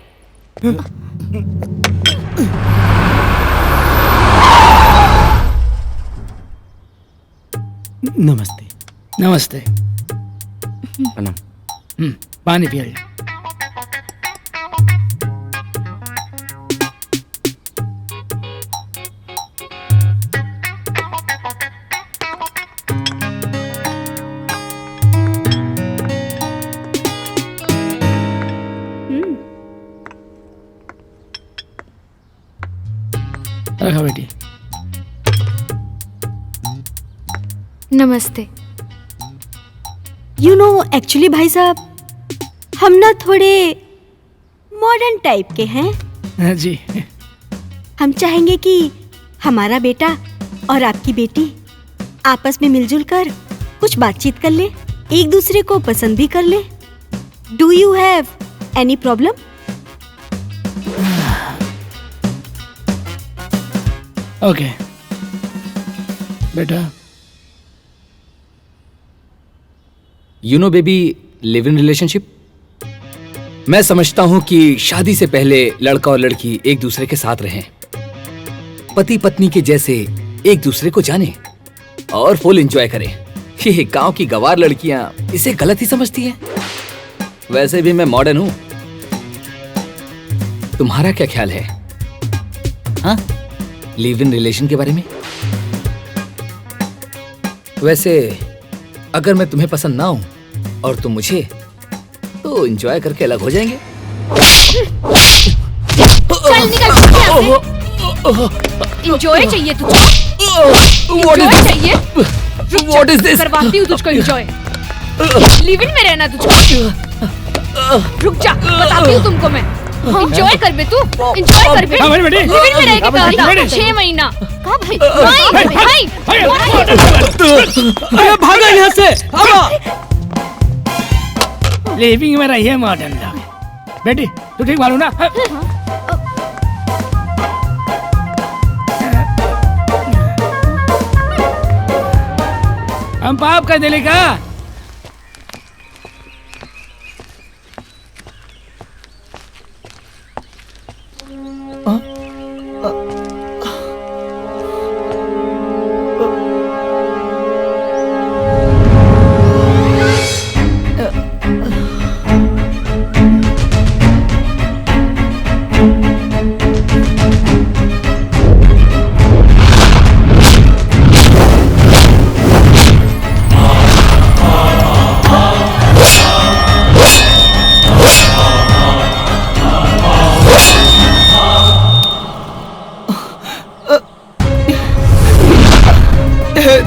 S6: नमस्ते।
S7: नमस्ते।
S5: प्रणाम।
S7: पानी पिया। रखा बेटी।
S3: नमस्ते।
S8: यू नो एक्चुअली भाई साहब, हम ना थोड़े मॉडर्न टाइप के हैं।
S7: जी।
S8: हम चाहेंगे कि हमारा बेटा और आपकी बेटी आपस में मिलजुल कर कुछ बातचीत कर ले, एक दूसरे को पसंद भी कर ले। Do you have any problem?
S7: Okay बेटा।
S9: You know baby, live in relationship, मैं समझता हूं कि शादी से पहले लड़का और लड़की एक दूसरे के साथ रहें, पति पत्नी के जैसे एक दूसरे को जाने और फुल एंजॉय करें। ये गांव की गवार लड़कियां इसे गलत ही समझती हैं। वैसे भी मैं मॉडर्न हूं। तुम्हारा क्या ख्याल है, हाँ, लिव इन रिलेशन के बारे में? वैसे अगर मैं तुम्हें पसंद ना हूं और तुम मुझे, तो एंजॉय करके अलग हो जाएंगे।
S2: चल निकल यहाँ से। एंजॉय चाहिए तुझे?
S9: Enjoy
S2: चाहिए?
S9: What is this?
S2: करवाती हूँ तुझको एंजॉय। लिव इन में रहना तुझको। रुक जा, बताती हूँ तुमको मैं। एंजॉय कर बे तू, एंजॉय कर बे। लिव इन में रहेगी कहा 6 महीना। कहा भाई? भाई।
S7: अरे भागो यहाँ से। लिविंग में रहिए मॉडर्न लॉ। बेटी तू ठीक मालूम ना? हम पाप कर दिले का?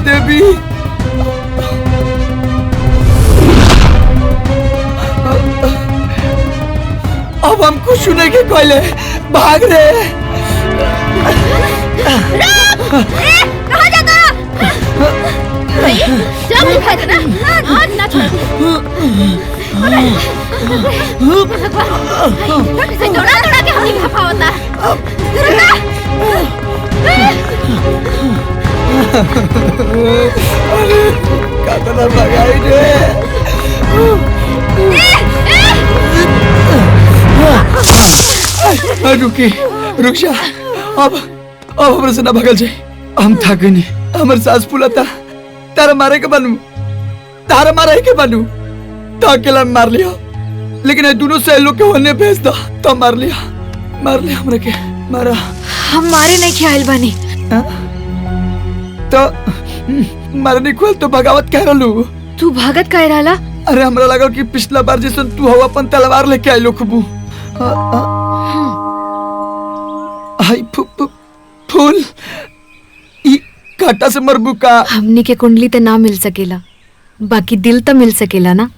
S1: देवी अब हम कुछ सुने के कोयले भाग रहे।
S2: कहाँ जाता? जब दिखाई देना, आज ना छोड़। इसे दौड़ा के हमें खपा होता।
S1: कातना भगाई रे। रुकी रुक जा। अब हमरे से ना भगल जाए। हम थक गनी। हमर सांस फूलता। तारा मारे के बनू, तारा मारे के बनू तो अकेला मार लिया, लेकिन ये दोनों से लोग के होने भेज दो तो मार लिया हमरे के मारा।
S3: हम मारे नहीं ख्याल बानी।
S1: तो मारने खोल तो बगावत कह रहलू।
S3: तू भागत कह रहला?
S1: अरे हमरा लगा कि पिछला बार जैसन तू हवा अपन तलवार लेके आइलो खूबू। हाय फूल ई काटा से मरबू का?
S3: हमनी के कुंडली ते ना मिल सकेला, बाकी दिल तो मिल सकेला ना।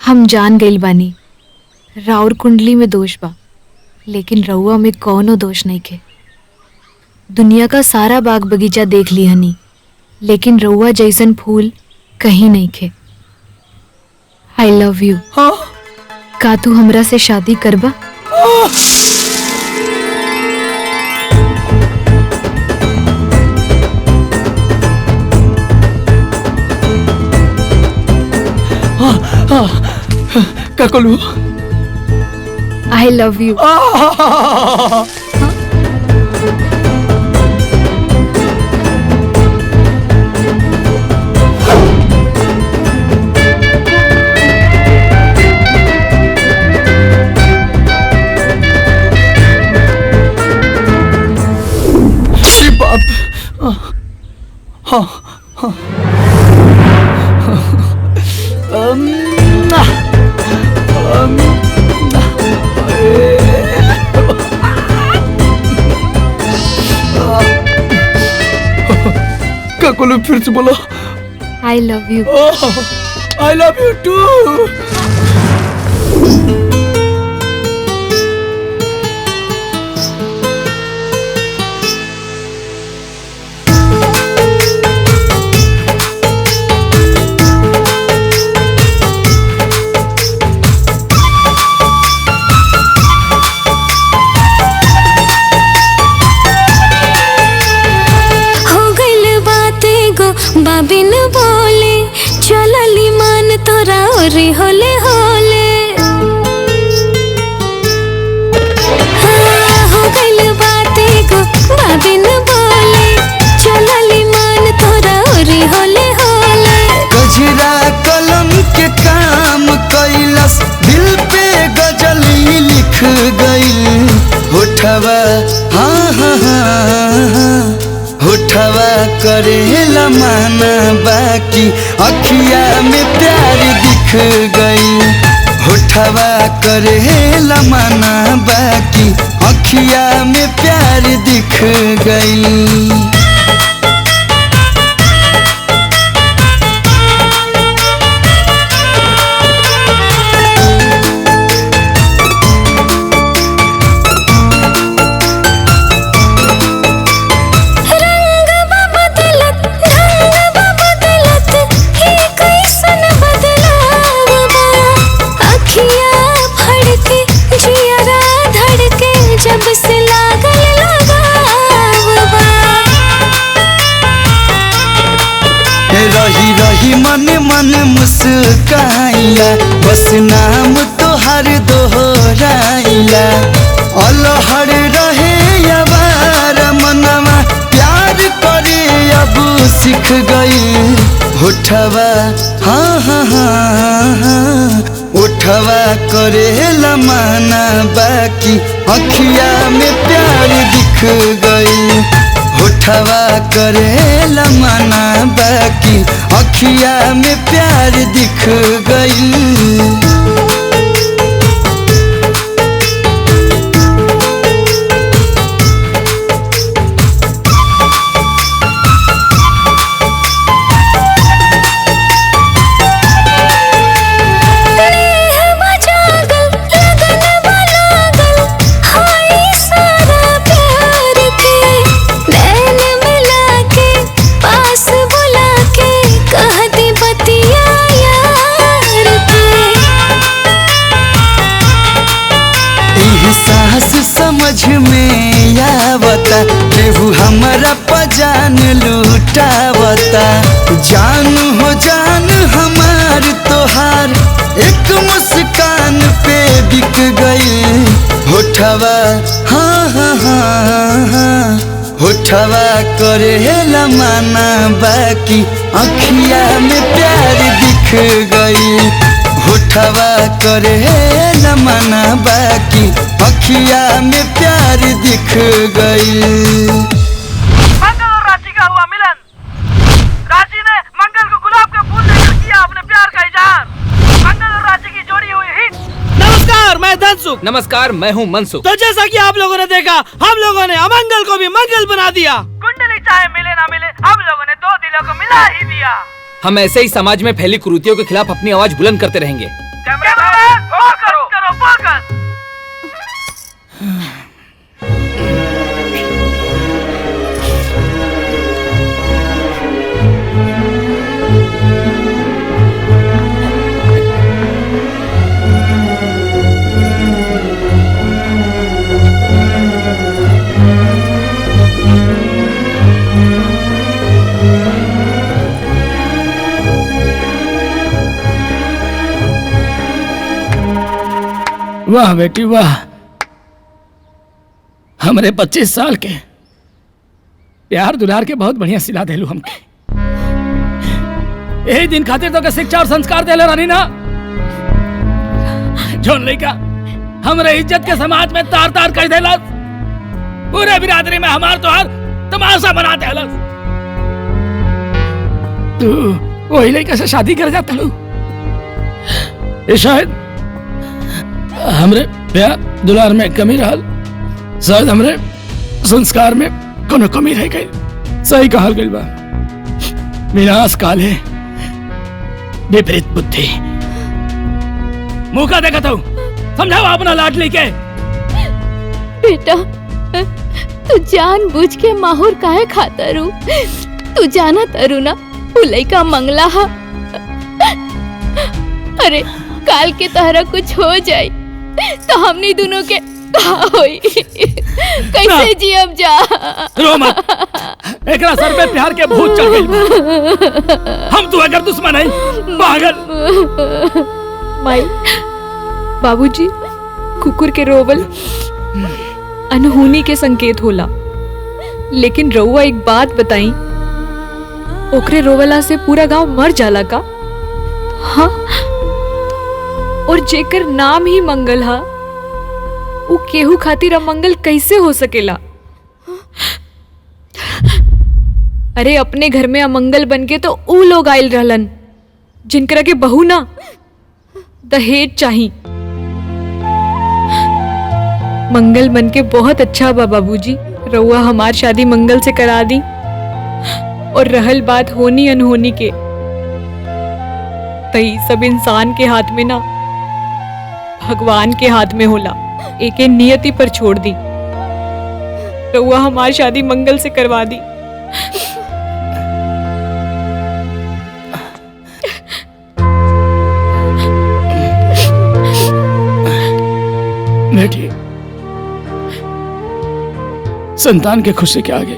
S3: हम जान गइल बानी राउर कुंडली में दोष बा, लेकिन रउआ में कौनो दोष नहीं के। दुनिया का सारा बाग बगीचा देख ली हनी, लेकिन रउआ जैसन फूल कहीं नहीं खे। I love you.
S1: हाँ?
S3: का तू हमरा से शादी करबा?
S1: का कहलू?
S3: I love you.
S1: हाँ हाँ क्या बोलो फिर से बोलो?
S3: I love you.
S1: I love you too.
S11: बाबिन बोले चलली मान तोरा ओरी होले होले। हो गइल बाते गो बाबिन बोले चलली मान तोरा ओरी होले होले।
S1: गजरा कलम के काम कैलस, दिल पे गजल लिख गई। होठवा हाँ हाँ हाँ होठवा करेला माना, बाकी अखिया में प्यार दिख गई। होठवा करेला माना, बाकी अखिया में प्यार दिख गई। रही रही मन मन मुस्काइला, बस नाम तोहर दोहराइला। अलहड़ रहे अबार मनवा, प्यार करे अब सीख गई। होठवा हाँ हाँ हाँ हाँ, उठवा करे लमाना बाकी, अखिया में प्यार दिख गई। होठवा करे लमाना बाकी, अखिया में प्यार दिख गई। समझ में आवता, केहू हमारा पजान लूटावता। जान हो जान हमार तोहार, एक मुस्कान पे बिक गई। होठवा हाँ हाँ हाँ हाँ, होठवा करे लमाना बाकी, अखिया में प्यार दिख गई। होठवा करे लमाना बाकी, अखिया में प्यार दिख गई।
S12: मंगल और रांची का हुआ मिलन। रांची ने मंगल को गुलाब के फूल देकर किया अपने प्यार का इजहार। मंगल और रांची की जोड़ी हुई हिट।
S4: नमस्कार, मैं धनसुख।
S9: नमस्कार, मैं हूँ मनसुख।
S4: तो जैसा कि आप लोगों ने देखा, हम लोगों ने अमंगल को भी मंगल बना दिया।
S12: कुंडली चाहे मिले ना मिले, हम लोगों ने दो दिलों को मिला ही दिया।
S9: हम ऐसे ही समाज में फैली कुरीतियों के खिलाफ अपनी आवाज बुलंद करते रहेंगे।
S12: कैमरामैन फोकस करो, फोकस।
S7: वाह बेटी वाह, हमरे 25 साल के प्यार दुलार के बहुत बढ़िया सिला देलू हमके। यही दिन खातिर तो के शिक्षा और संस्कार देले रानी ना। जोन लइका हमरे इज्जत के समाज में तार तार कर देलस, पूरे बिरादरी में हमार तोहार तमाशा बना देलस। तू वही लइका से शादी कर जाता लू। ये शायद हमरे प्यार दुलार में कमी रहल, शायद हमरे संस्कार में कोनो कमी रह गई। सही कहल गइल बा, विनाश काले विपरीत बुद्धि। मुँह का देखत हूँ, समझाओ अपना लाडली के।
S2: बेटा, तू जानबूझ के माहौर काहे खाता रू? तू जाना तारू ना वो लइका मंगला हा। अरे काल के तहरा कुछ हो जाए तो हमनी दोनों के होई कैसे जियब जा।
S7: रो मत, एकरा सर पे प्यार के भूत चढ़ गइल। हम तू अगर दुश्मन है पागल।
S3: माई, बाबूजी, कुकुर के रोवल अनहोनी के संकेत होला, लेकिन रउआ एक बात बताई, ओकरे रोवला से पूरा गांव मर जाला का? हाँ, और जेकर नाम ही मंगल हा, वो केहू खातिर अमंगल कैसे हो सकेला? अरे अपने घर में अमंगल बनके तो ऊ लोग आयल रहलन जिनकरा के बहू ना दहेज चाही। मंगल मन के बहुत अच्छा बा बाबूजी। रउआ हमार शादी मंगल से करा दी। और रहल बात होनी अनहोनी के, तई सब इंसान के हाथ में ना, भगवान के हाथ में होला। एके नियति पर छोड़ दी। रउआ हमार शादी मंगल से करवा दी।
S7: बेटी, संतान के खुशी के आगे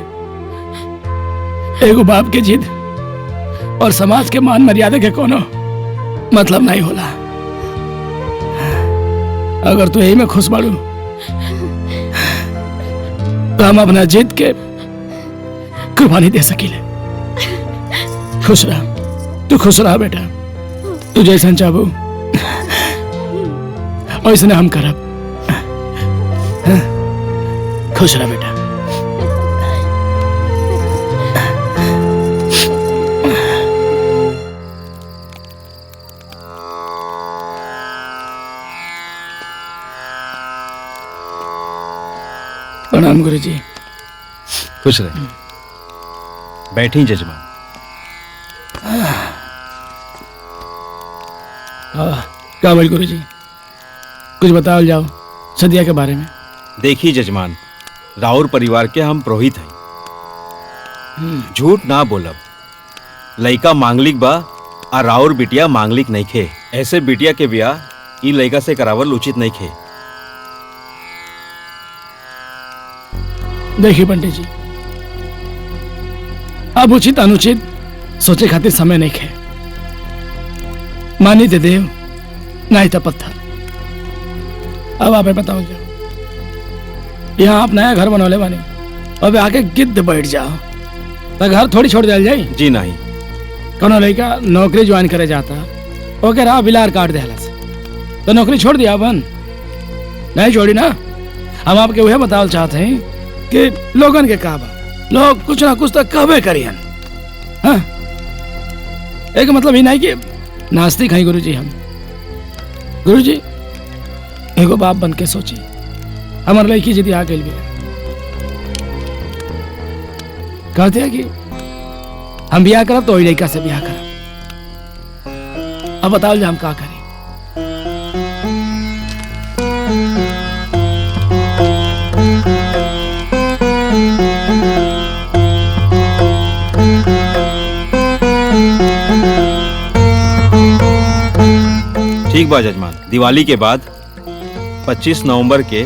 S7: एगो बाप के जिद और समाज के मान मर्यादा के कोनो मतलब नहीं होला। अगर तू यही में खुश बाड़ू तो हम अपना जिद के कुर्बानी दे सकीले। खुश रह, तू खुश रह बेटा। तू जैसा चाहबू वैसने हम करब। खुश रह बेटा। प्रणाम गुरुजी।
S5: खुश रहे। बैठी जजमान।
S7: क्या बोल गुरुजी, कुछ बताओ जाओ सदिया के बारे में।
S5: देखिए जजमान, राउर परिवार के हम पुरोहित हैं। झूठ ना बोलब। लइका मांगलिक बा और राउर बिटिया मांगलिक नहीं खे। ऐसे बिटिया के ब्याह ई लइका से करावल उचित नहीं खे।
S7: देखिए पंडित जी, अब उचित अनुचित सोचे खातिर समय नहीं खे। मानी ते देव नहीं तो पत्थर। अब आप बताओ जाओ, यहाँ आप नया घर बनौले बानी, अब आके गिद्ध बैठ जाओ तो घर थोड़ी छोड़ दिया जाए।
S5: जी नहीं।
S7: कोनो लड़का नौकरी ज्वाइन करे जाता ओके राह बिलार काट दे तो नौकरी छोड़ दिया अपन नहीं छोड़ी ना। हम आपके वह बतावल चाहते हैं कि लोगन के का बा, लोग कुछ ना कुछ तो कहबे करियन। हाँ? एक मतलब ही नहीं कि नास्तिक हैं गुरुजी। हम गुरुजी एगो बाप बन के सोची, हमारे लड़की यदि आ गई भी कहते हैं कि हम ब्याह करब तो वही लड़का से ब्याह करब। अब बताओ हम क्या करें।
S5: ठीक बा जजमान। दिवाली के बाद 25 नवंबर के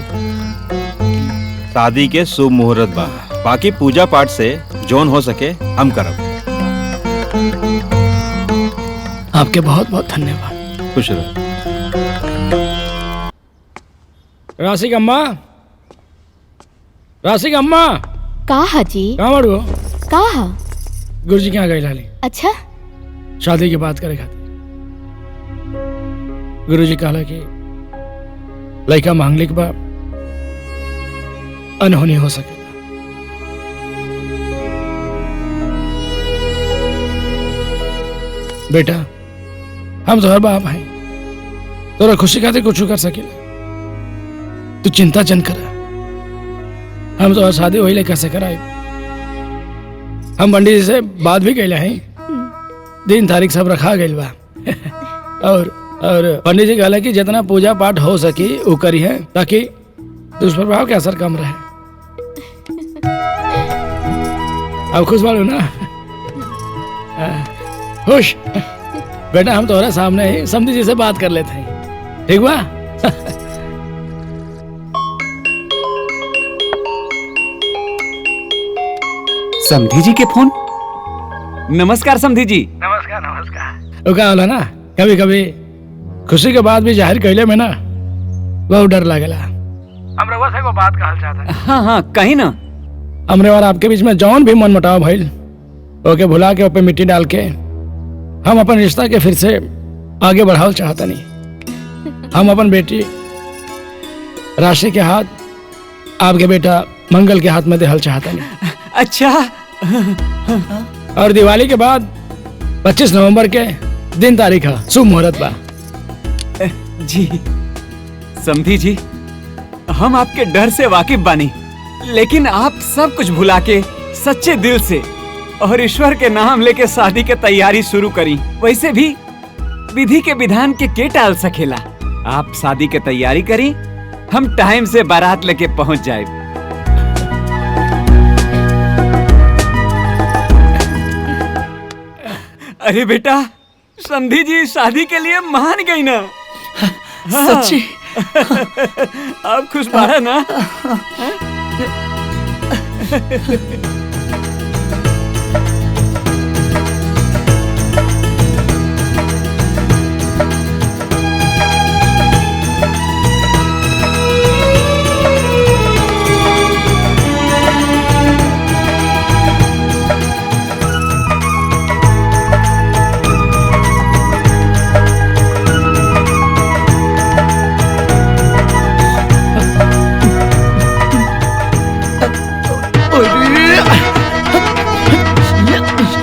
S5: शादी के शुभ मुहूर्त बा। बाकी पूजा पाठ से जोन हो सके हम करब।
S7: आपके बहुत बहुत धन्यवाद।
S5: खुश रहो।
S7: राशि अम्मा, राशि अम्मा।
S13: का हाजी?
S7: कहाँ बड़ो?
S13: का हा?
S7: गुरुजी के यहाँ गई लाली।
S13: अच्छा,
S7: शादी की बात करे खातिर। गुरुजी कहला कि लड़का मांगलिक बा, अनहोनी हो सके। बेटा हम तोहर बाप हैं, तोरा खुशी खातिर कुछ कर सकेला। तू चिंता जन कर। हम तोहर शादी वही कैसे कराए। हम पंडित जी से बात भी कैले हैं, दिन तारीख सब रखा गई बा। और पंडित जी कहला कि जितना पूजा पाठ हो सकी वो करी है ताकि दुष्प्रभाव के असर कम रहे। अब खुश बालू ना? खुश बेटा। हम तोहरा सामने ही समधी जी से बात कर लेते हैं, ठीक बा?
S14: समधी जी के फोन। नमस्कार समधी जी।
S12: नमस्कार नमस्कार।
S7: वो क्या होला ना, कभी कभी खुशी के बाद भी जाहिर कैले में ना बहुत डर लगेला।
S12: हम रउआ से को बात कहल चाहते हैं।
S14: हाँ हाँ कहीं ना।
S7: हमरे और आपके बीच में जौन भी मन मुटाव भइल ओके भुला के ऊपर मिट्टी डाल के हम अपन रिश्ता के फिर से आगे बढ़ावल चाहता नहीं। हम अपन बेटी राशि के हाथ आपके बेटा मंगल के हाथ में देहल चाहता नहीं।
S14: अच्छा।
S7: और दिवाली के बाद 25 नवंबर के दिन तारीख है, शुभ मुहूर्त बा।
S14: जी समधी जी, हम आपके डर से वाकिफ बानी, लेकिन आप सब कुछ भुला के सच्चे दिल से और ईश्वर के नाम लेके शादी के तैयारी शुरू करी। वैसे भी विधि के विधान के टाल सकेला। आप शादी के तैयारी करी, हम टाइम से बारात लेके पहुंच जाए। अरे बेटा, समधी जी शादी के लिए मान गई ना?
S1: सच्ची?
S14: आप खुश बारा ना?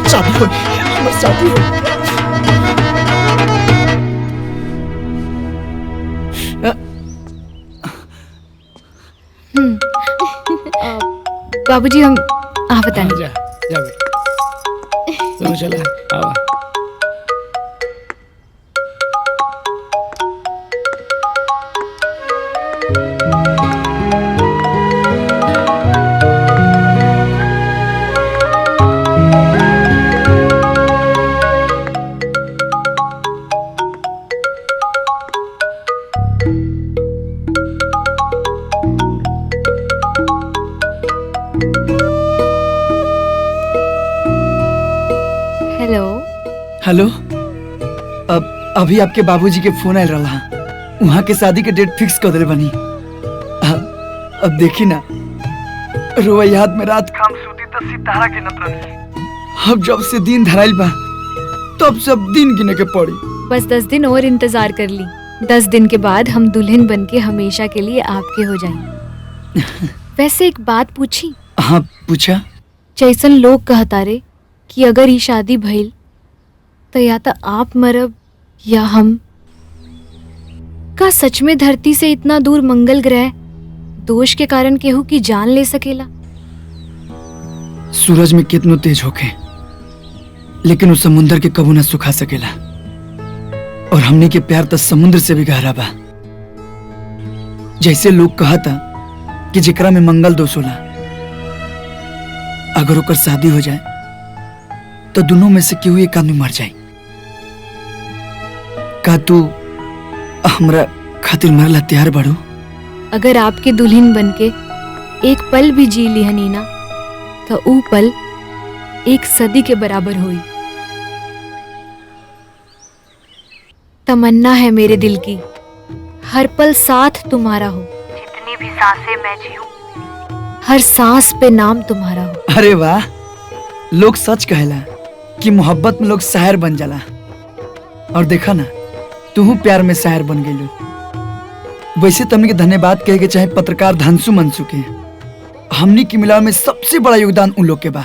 S1: शादी हो, हमारी शादी हो।
S3: बाबूजी हम बताएं।
S7: जा बेटा, चलो चला आवा।
S1: हेलो, अभी आपके बाबूजी के फोन आयल रहा, वहाँ के शादी के डेट फिक्स कर दिले बनी। अब देखी ना, रोआ याद में रात
S12: हम सूती तो सितारा के नतरनी।
S1: अब जब से दिन धराइल बा तब सब दिन गिने के पड़ी।
S3: बस 10 दिन और इंतजार कर ली। 10 दिन के बाद हम दुल्हन बनके हमेशा के लिए आपके हो जाएंगे। वैसे एक बात पूछी?
S1: हाँ पूछा।
S3: जैसन लोग कहता रे कि अगर ये शादी भइल तो या तो आप मरब या हम। का सच में धरती से इतना दूर मंगल ग्रह दोष के कारण केहू की जान ले सकेला?
S1: सूरज में कितनो तेज होके, लेकिन उस समुंदर के कबू न सुखा सकेला। और हमने के प्यार तो समुद्र से भी गहरा बा। जैसे लोग कहता कि जिकरा में मंगल दोष होला, अगर ओकर शादी हो जाए तो दोनों में से केहू एक आदमी मर जाए। का तू हमरा खातिर मरला तैयार बाड़ू?
S3: अगर आपके दुल्हन बनके एक पल भी जी ली हनीना तो ऊ पल एक सदी के बराबर हुई। तमन्ना है मेरे दिल की, हर पल साथ तुम्हारा हो।
S13: जितनी भी सांसें मैं जीऊं,
S3: हर सांस पे नाम तुम्हारा हो।
S1: अरे वाह, लोग सच कहेला कि मोहब्बत में लोग शायर बन जाला। और देखा ना, तू प्यार में शायर बन गई। वैसे तुमने के धन्यवाद कहे के चाहे पत्रकार धांसू मनसू के, हमनी की मिलाव में सबसे बड़ा योगदान उन लोग के बा।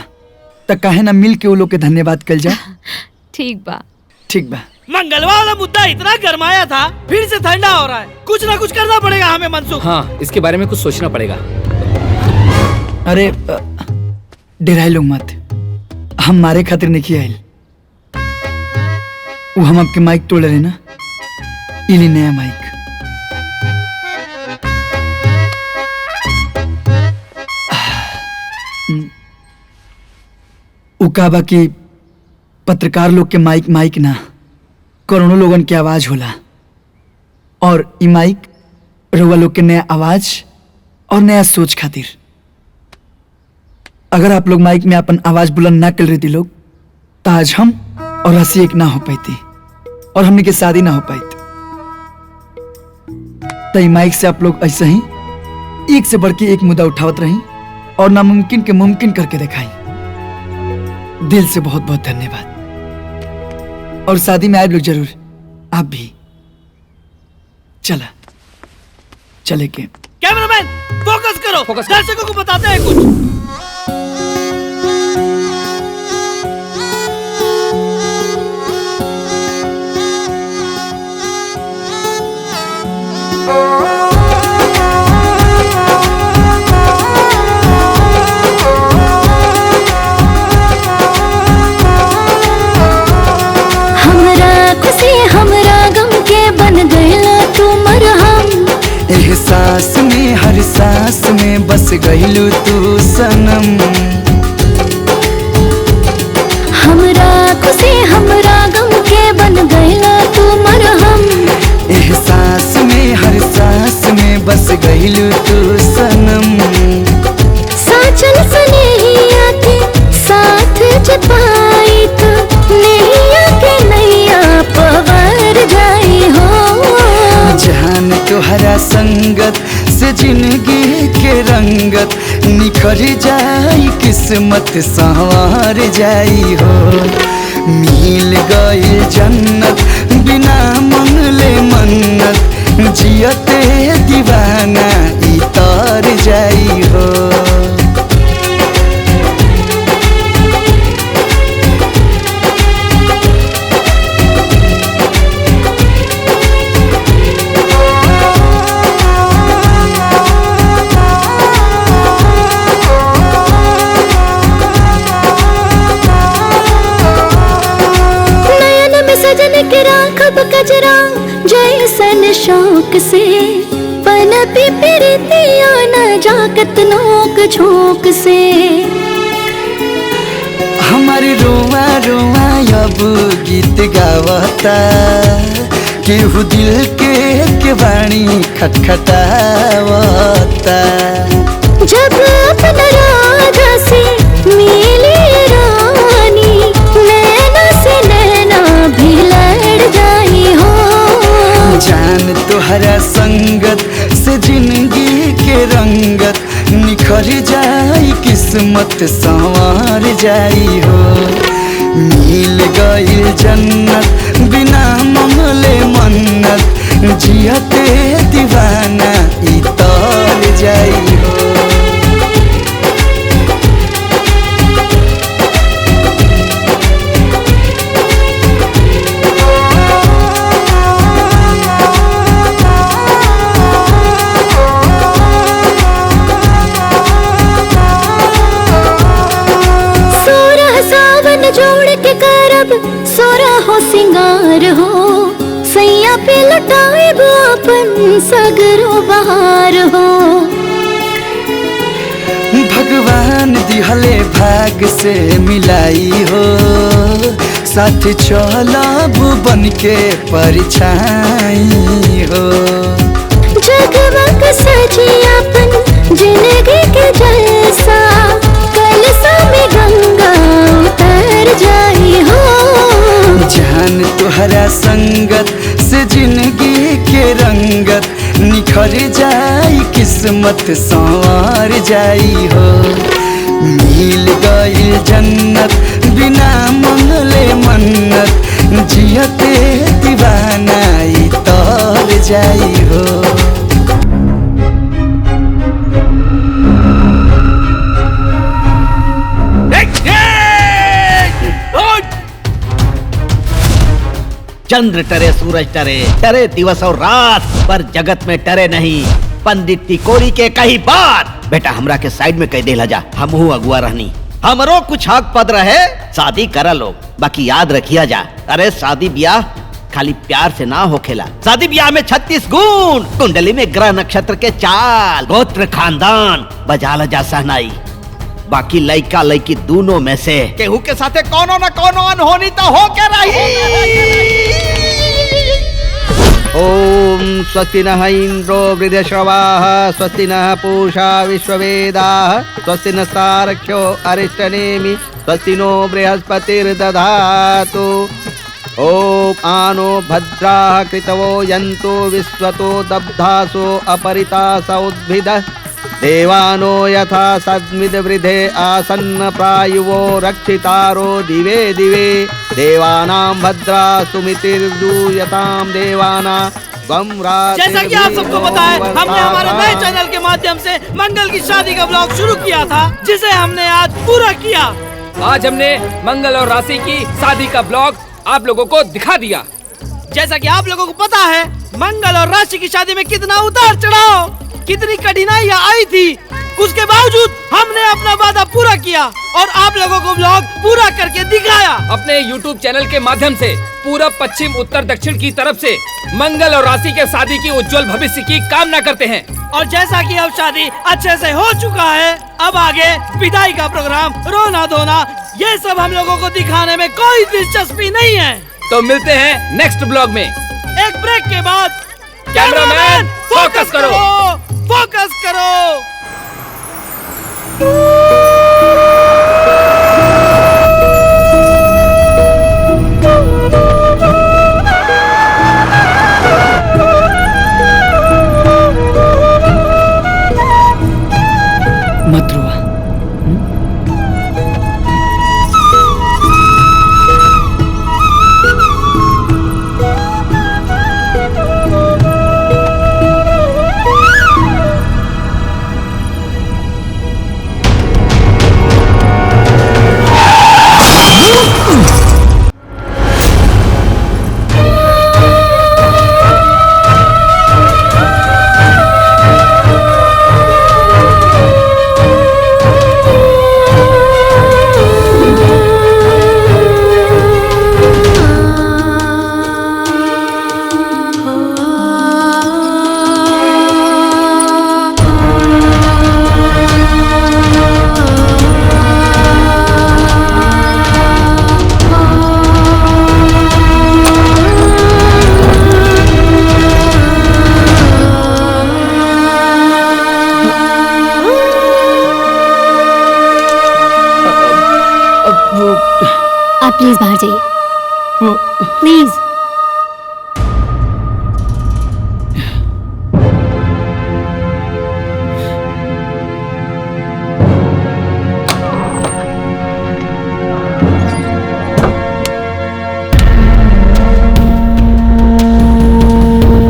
S1: त काहे ना मिल के उन लोग के धन्यवाद कल जा।
S3: ठीक बा,
S1: ठीक बा।
S12: मंगलवा वाला मुद्दा इतना गरमाया था, फिर से ठंडा हो रहा है। कुछ ना कुछ करना पड़ेगा हमें मनसुख।
S9: हाँ, इसके बारे में कुछ सोचना पड़ेगा।
S1: अरे डेराई लोग मत, हम मारे खातिर नहीं आयल। वो हम आपके माइक तोड़ रहे ना, इली नया माइक। उकाबा की पत्रकार लोग के माइक माइक ना, करोड़ों लोगन की आवाज होला। और ई माइक रउआ लोग के नया आवाज और नया सोच खातिर। अगर आप लोग माइक में अपन आवाज बुलंद ना कर रही थी लोग, तो आज हम और हंसी एक ना हो पाती और हमने की शादी ना हो पाई। तो माइक से आप लोग ऐसे ही एक से बढ़ के एक मुद्दा उठावत रही और नामुमकिन के मुमकिन करके दिखाई। दिल से बहुत बहुत धन्यवाद। और शादी में आए लोग जरूर, आप भी। चला चले के।
S12: कैमरामैन फोकस करो, दर्शकों को बताते हैं कुछ।
S1: सांस में बस गइलू तू सनम।
S11: हमरा खुशी हमरा गम के बन गइला तू मरहम।
S1: एहसास में हर सांस में बस गइलू तू सनम।
S11: साचल सनेहिया के साथ जपाई तो नैया के नैया पवर जाई हो।
S1: जान तोहरा संगत से जिंदगी के रंगत निखर जाई, किस्मत संवार जाई हो। मिल गई जन्नत बिना मंगले मन्नत, जियते दीवाना इतर जाई हो।
S11: के राखब कजरा जैसन शौक से, पनपी प्रीतिया न जाकत नोक झोंक से।
S1: हमारे रोवा रोवा अब गीत गावता, केहू दिल के वाणी खटखटावता।
S11: जब अपना राजा से मिली रानी, नैना से नैना भी लड़ जाई हो।
S1: जान तोहरा संगत से जिंदगी के रंगत निखर जाई, किस्मत संवार जाई हो। मिल गई जन्नत बिना मंगले मन्नत, जियते दीवाना इतर जाई हो।
S11: जोड़ के करब सोरा हो सिंगार हो, सैया पे लुटाएब अपन सगरो बहार हो।
S1: भगवान दिहले भाग से मिलाई हो, साथ चलब बन के परछाई हो।
S11: जगमग सजी अपन जिंदगी के जलसा, कलसा में गंगा उतर जाई हो।
S1: जान तोहरा संगत से जिंदगी के रंगत निखर जाई, किस्मत संवार जाई हो। मिल गई जन्नत बिना मंगले मन्नत, जियते दीवाना इतर जाई हो।
S4: चंद्र टरे सूरज टरे, टरे दिवस और रात, पर जगत में टरे नहीं पंडित तिकोरी के कहीं बात। बेटा हमरा के साइड में कह देला जा, हमहू अगुआ रहनी, हमरो कुछ हक पद रहे, शादी करा लोग, बाकी याद रखिया जा। अरे शादी ब्याह खाली प्यार से ना होखेला, शादी ब्याह में 36 गुण, कुंडली में ग्रह नक्षत्र के चाल, गोत्र खानदान, बजाला जा सहनाई। बाकी लड़का लड़की दोनों में से केहू के साथे कोनो न कोनो अनहोनी तो हो के रही। ओम स्वस्ति नः इंद्रो वृद्धश्रवाः, स्वस्ति नः पूषा विश्ववेदाः, स्वस्ति नस्तारक्ष्यो अरिष्टनेमि, स्वस्ति नो बृहस्पतिर्दधातु। ओम आनो भद्राः कृतवो यन्तु विश्वतो दब्धासो अपरितास उद्भिदः, देवानो यथा सद्मिद वृधे आसन्न प्रायुवो रक्षितारो दिवे दिवे, देवानां भद्रा सुमितिर्दूयतां देवाना
S12: जैसा कि आप सबको पता है, हमने हमारे नए चैनल के माध्यम से मंगल की शादी का ब्लॉग शुरू किया था, जिसे हमने आज पूरा किया।
S9: आज हमने मंगल और राशि की शादी का ब्लॉग आप लोगों को दिखा दिया।
S12: जैसा कि आप लोगों को पता है, मंगल और राशि की शादी में कितना उतार चढ़ाव, कितनी कठिनाइयाँ आई थी, उसके बावजूद हमने अपना वादा पूरा किया और आप लोगों को ब्लॉग पूरा करके दिखाया।
S9: अपने YouTube चैनल के माध्यम से पूरब पश्चिम उत्तर दक्षिण की तरफ से मंगल और राशि के शादी की उज्जवल भविष्य की कामना करते हैं।
S12: और जैसा कि अब शादी अच्छे से हो चुका है, अब आगे विदाई का प्रोग्राम, रोना धोना, ये सब हम लोगों को दिखाने में कोई दिलचस्पी नहीं है।
S9: तो मिलते हैं नेक्स्ट ब्लॉग में।
S12: एक ब्रेक के बाद
S9: कैमरामैन फोकस करो,
S12: फोकस करो।
S1: मत रुआ।
S10: आप प्लीज बाहर जाइए, प्लीज।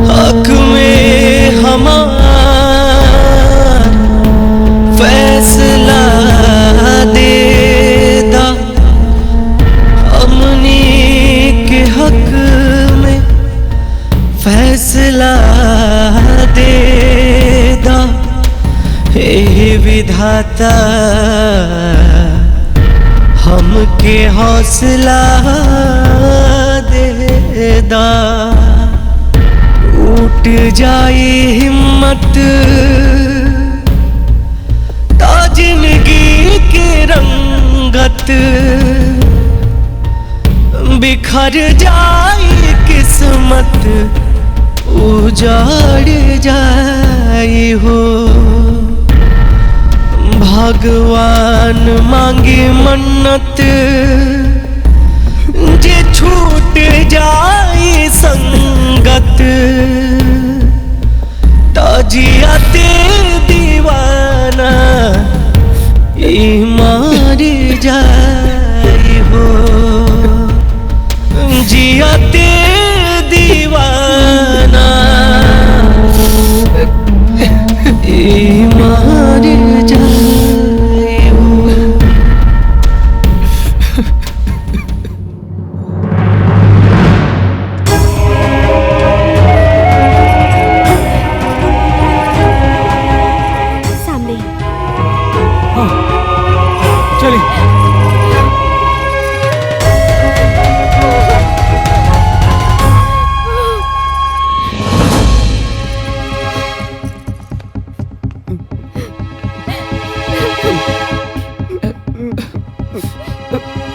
S15: हक में हमारा फैसला दे दा, हमनी के हक में फैसला दे दा, हे विधाता हमके हौसला दे दा। टूट जाए हिम्मत ता जिंदगी के रंगत, बिखर जाए किस्मत उजाड़ जाए हो। भगवान मांगे मन्नत जे छूट जाए संगत, ताजियाते दीवाना मार जाए हो। जियाते दीवाना मार जाए हो।
S10: सामने
S14: चलिए।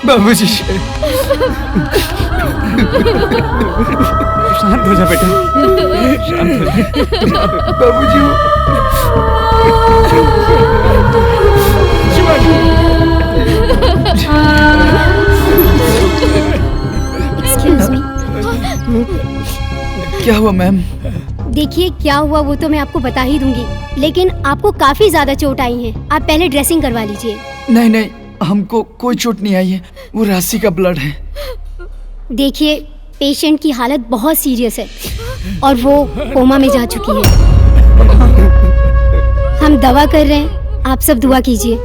S1: बाबूजी
S14: शांत हो जा बेटा, शांत हो जा।
S1: बाबूजी
S10: एक्सक्यूज मी।
S1: क्या हुआ मैम?
S10: देखिए क्या हुआ वो तो मैं आपको बता ही दूंगी, लेकिन आपको काफी ज्यादा चोट आई है। आप पहले ड्रेसिंग करवा लीजिए।
S1: नहीं नहीं, हमको कोई चोट नहीं आई है, वो राशि का ब्लड है।
S10: देखिए पेशेंट की हालत बहुत सीरियस है और वो कोमा में जा चुकी है। हम दवा कर रहे हैं, आप सब दुआ कीजिए।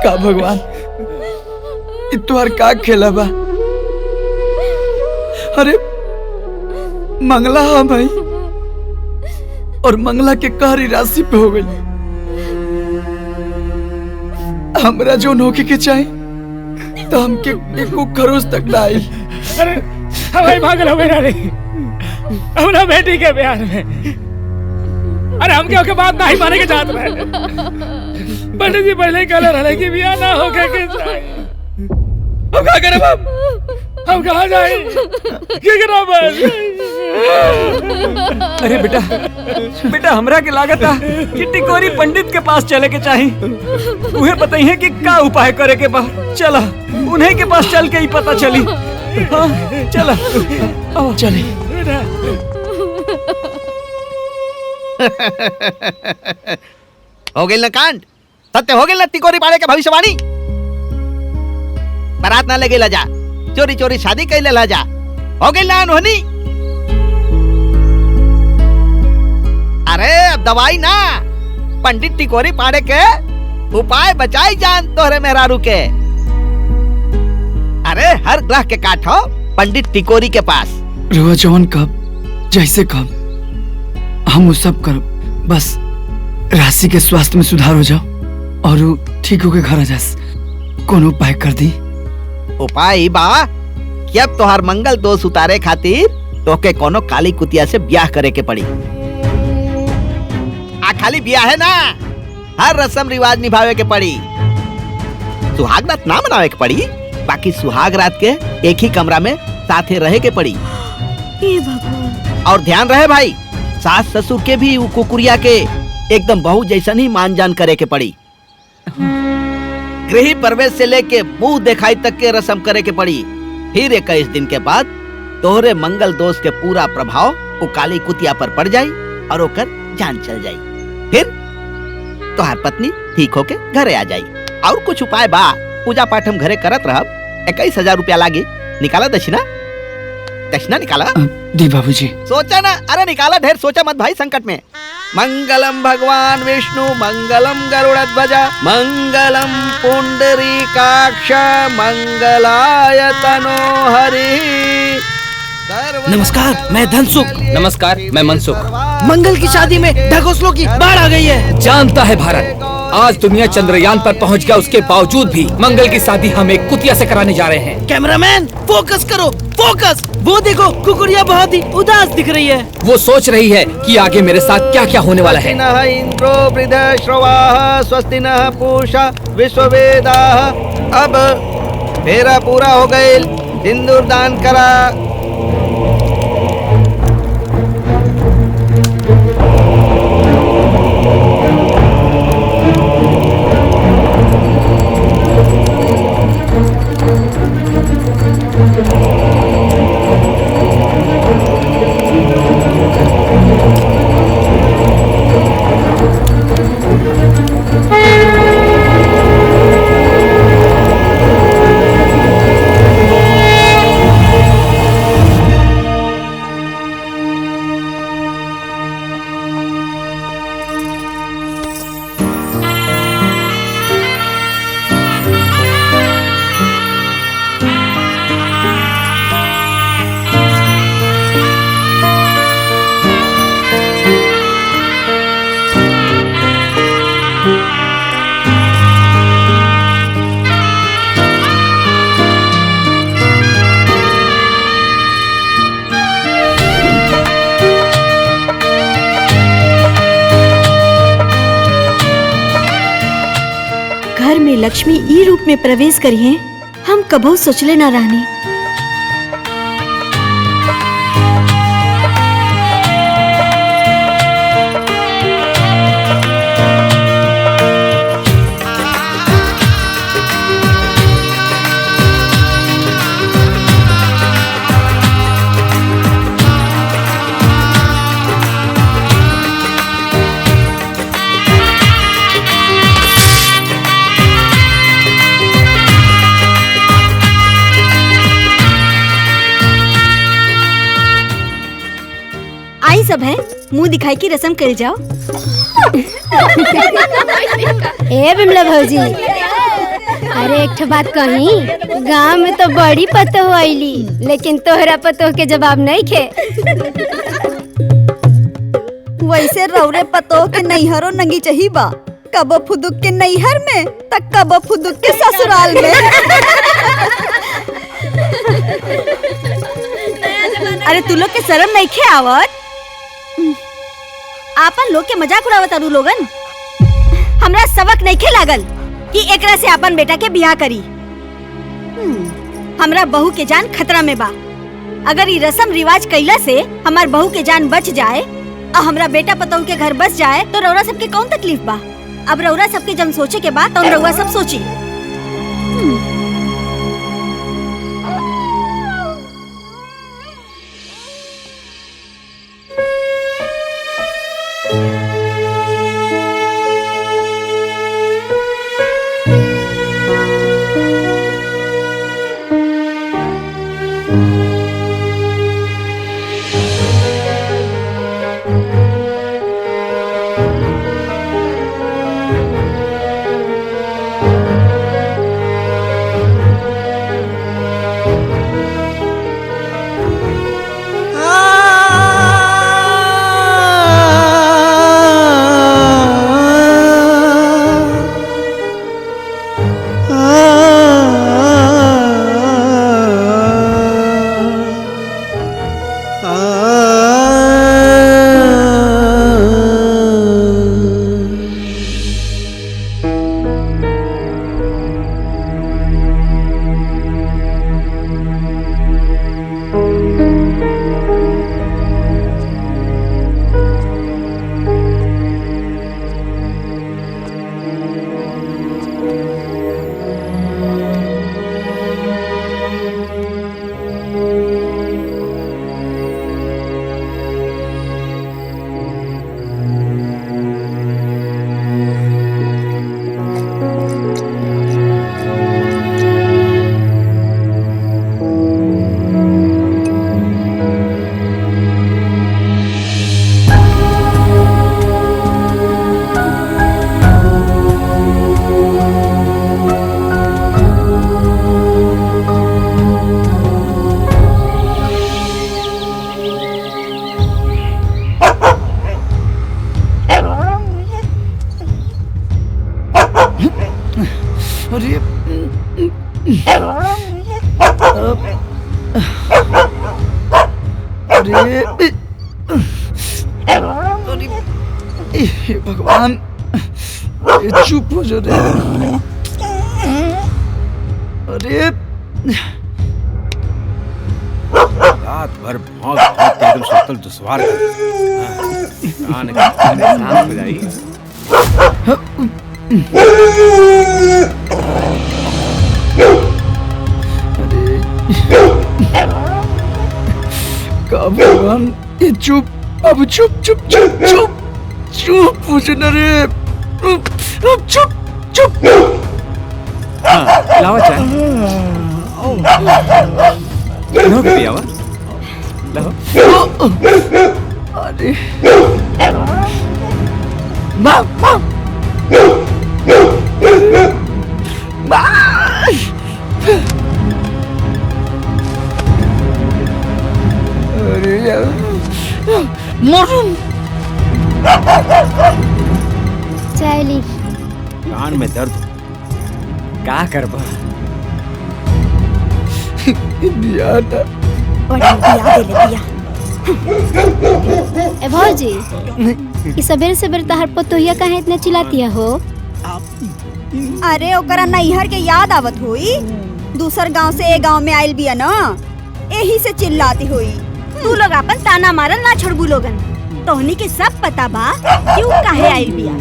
S1: का भगवान तुहार का खेला बा? अरे मंगला हाँ भाई, और मंगला के कहरी राशि पे हो गई। हमरा जो नौके के चाहे तो हमके एको खरोच तक ना आई।
S7: अरे हमारी भागल हो मेरा नहीं, हमरा बेटी के प्यार में। अरे हम क्या के बात नहीं माने के चाहते रहे। पंडित जी पहले ही कहले रहे कि बियाह ना होके के चाहे। हम क्या करें बाप? हम कहाँ जाए? क्या करा बस?
S14: अरे बेटा बेटा हमरा के लागत है कि टिकोरी पंडित के पास चले के चाही। उन्हें पता ही है कि का उपाय करे के बा। चला उन्हीं के पास चल के ही पता चली। हाँ, चला
S1: चले।
S4: हो गई ना कांड, सत्य हो गई ना तिकोरी पाड़े के भविष्यवाणी। बारात ना लगे जा, चोरी चोरी शादी कैले ला जा, हो गई ना अनहोनी। अरे अब दवाई ना, पंडित टिकोरी पाड़े के उपाय बचाई जान तोहरे मेहरारू के। अरे हर ग्रह के काठो पंडित टिकोरी के पास।
S1: रुआ जवन कब जैसे कब हम वो सब करब, बस राशि के स्वास्थ्य में सुधार हो जाओ और वो ठीक होके घर आ जास। कौन उपाय कर दी?
S4: उपाय बा कि अब तोहार मंगल दोष उतारे खातिर तोके कोनो काली कुतिया से ब्याह करे के पड़ी। खाली ब्याह है ना, हर रस्म रिवाज निभावे के पड़ी। सुहाग रात ना मनावे के पड़ी, बाकी सुहाग रात के एक ही कमरा में साथे रहे के पड़ी। और ध्यान रहे भाई, सास ससुर के भी कुकुरिया के एकदम बहू जैसन ही मान जान करे के पड़ी। गृह प्रवेश से लेके मुंह दिखाई तक के रस्म करे के पड़ी। फिर 21 दिन के बाद तोहरे मंगल दोष के पूरा प्रभाव वो काली कुतिया पर पड़ जाई और ओकर जान चल जाई। फिर तोहार पत्नी ठीक होके घरे आ जाई। और कुछ उपाय बा, पूजा पाठ हम घरे करत रहब। 21,000 रुपया लागे, निकाला दक्षिणा। दक्षिणा निकाला
S1: दी बाबूजी।
S4: सोचा ना, अरे निकाला, ढेर सोचा मत भाई संकट में। मंगलम भगवान विष्णु मंगलम गरुड़ध्वज मंगलम पुंडरीकाक्ष मंगलाय तनो हरि।
S15: नमस्कार, मैं धनसुख।
S9: नमस्कार, मैं मनसुख।
S15: मंगल की शादी में ढकोसलों की बाढ़ आ गई है।
S9: जानता है भारत, आज दुनिया चंद्रयान पर पहुंच गया, उसके बावजूद भी मंगल की शादी हम एक कुतिया से कराने जा रहे हैं।
S15: कैमरामैन फोकस करो, फोकस। वो देखो, कुकुरिया बहुत ही उदास दिख रही है।
S9: वो सोच रही है कि आगे मेरे साथ क्या क्या होने वाला है।
S4: इंद्रो वृद्धश्रवाः स्वस्ति नः पूषा विश्ववेदाः। अब फेरा पूरा हो गए, सिंदूर दान करा।
S8: लक्ष्मी ई रूप में प्रवेश करिए, हम कबो सोचले ना रहनी। सब है, मुंह दिखाई की रस्म कर जाओ।
S10: ए बिमला भौजी, अरे एक ठो बात कही, गांव में तो बड़ी पतो आईली, लेकिन तोहरा पतो के जवाब नहीं खे।
S8: वैसे रौरे पतो के नैहरो नंगी चाहिए बा, कबो फुदुक के नैहर में त कबो फुदुक के ससुराल में। अरे तू लोग के शर्म नहीं खे आवत? आपन लोग के मजाक उड़ावत अरु लोगन। हमरा सबक नहीं खे लागल कि एकरा से अपन बेटा के बियाह करी। हमरा बहू के जान खतरा में बा। अगर ये रस्म रिवाज कैला से हमार बहू के जान बच जाए और हमरा बेटा पतोह के घर बस जाए तो रउरा सबके कौन तकलीफ बा? अब रउरा सबके जब सोचे के बाद तो रउरा सब सोची।
S1: हे भगवान, चुप हो जा रे। अरे
S5: रात भर भौंक भौंक के एकदम सुतल दुश्वार कर कान का शांत हो जाई।
S1: का भगवान, ये चुप, अब चुप चुप चुप चुप चुप हो जा रे। अब चुप चुप।
S14: लावा चाय। लो पिया वा। लो।
S1: अरे माँ माँ अरे मरून
S10: चाय ली।
S5: कान में दर्द
S14: का करबा?
S1: बिया था।
S10: ए भौजी, ये सवेरे सवेरे तहर पतोहिया काहे इतना चिल्लाती हो?
S8: अरे ओकरा नैहर के याद आवत होई। दूसर गांव से ए गांव में आइल बिया ना, यही से चिल्लाती हुई। तू लोग अपन ताना मारल ना छोड़बू लोगन। तोहनी के सब पता बा क्यों काहे आइल बिया।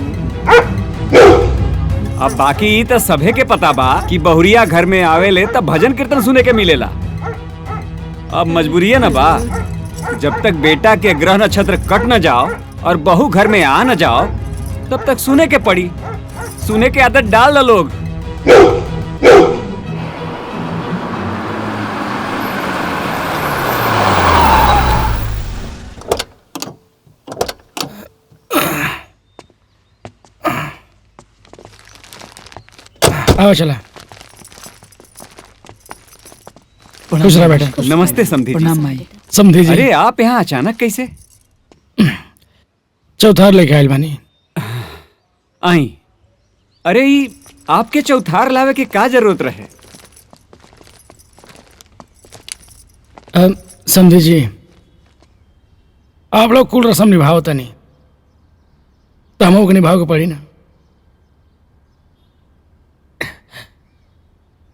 S14: अब बाकी तो सभे के पता बा कि बहुरिया घर में आवेले तब भजन कीर्तन सुने के मिलेला। अब मजबूरी है ना बा, जब तक बेटा के ग्रह नक्षत्र कट न जाओ और बहू घर में आ न जाओ तब तक सुने के पड़ी। सुने के आदत डाल लो लोग।
S7: आओ चला। खुश रहा बेटा।
S14: नमस्ते समधी जी।
S7: समधी जी।
S14: अरे आप यहाँ अचानक कैसे?
S7: चौथार लेके आयल बानी।
S14: आई अरे ई आपके चौथार लावे के का जरूरत रहे?
S7: समझे जी, आप लोग कुल रस्म निभाओ तनी, तो हम को निभाओ के पड़ी ना।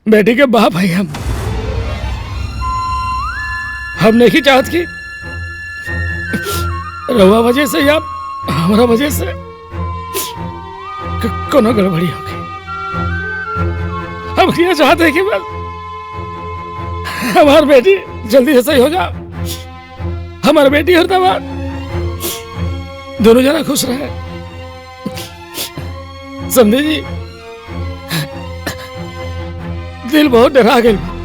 S7: बेटी के बाप है हम नहीं चाहत कि रहुआ वजह से या हमारा वजह से कोनो गड़बड़ी हो गई। हम ये चाहते हैं कि बस हमारी बेटी जल्दी से सही हो जाए, हमारी बेटी और दवा दोनों जना खुश रहे। समझे जी, दिल बहुत डरा गया।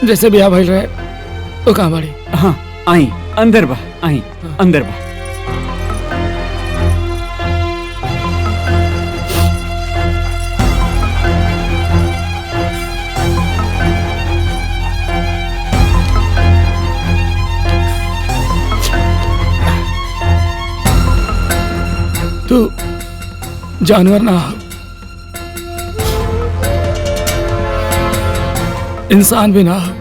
S7: जैसे ब्याह भइल रहे तो कहाँ बाड़ी?
S14: हाँ आई अंदर बा, आई अंदर बा।
S7: तू जानवर ना हो, इंसान भी ना हो।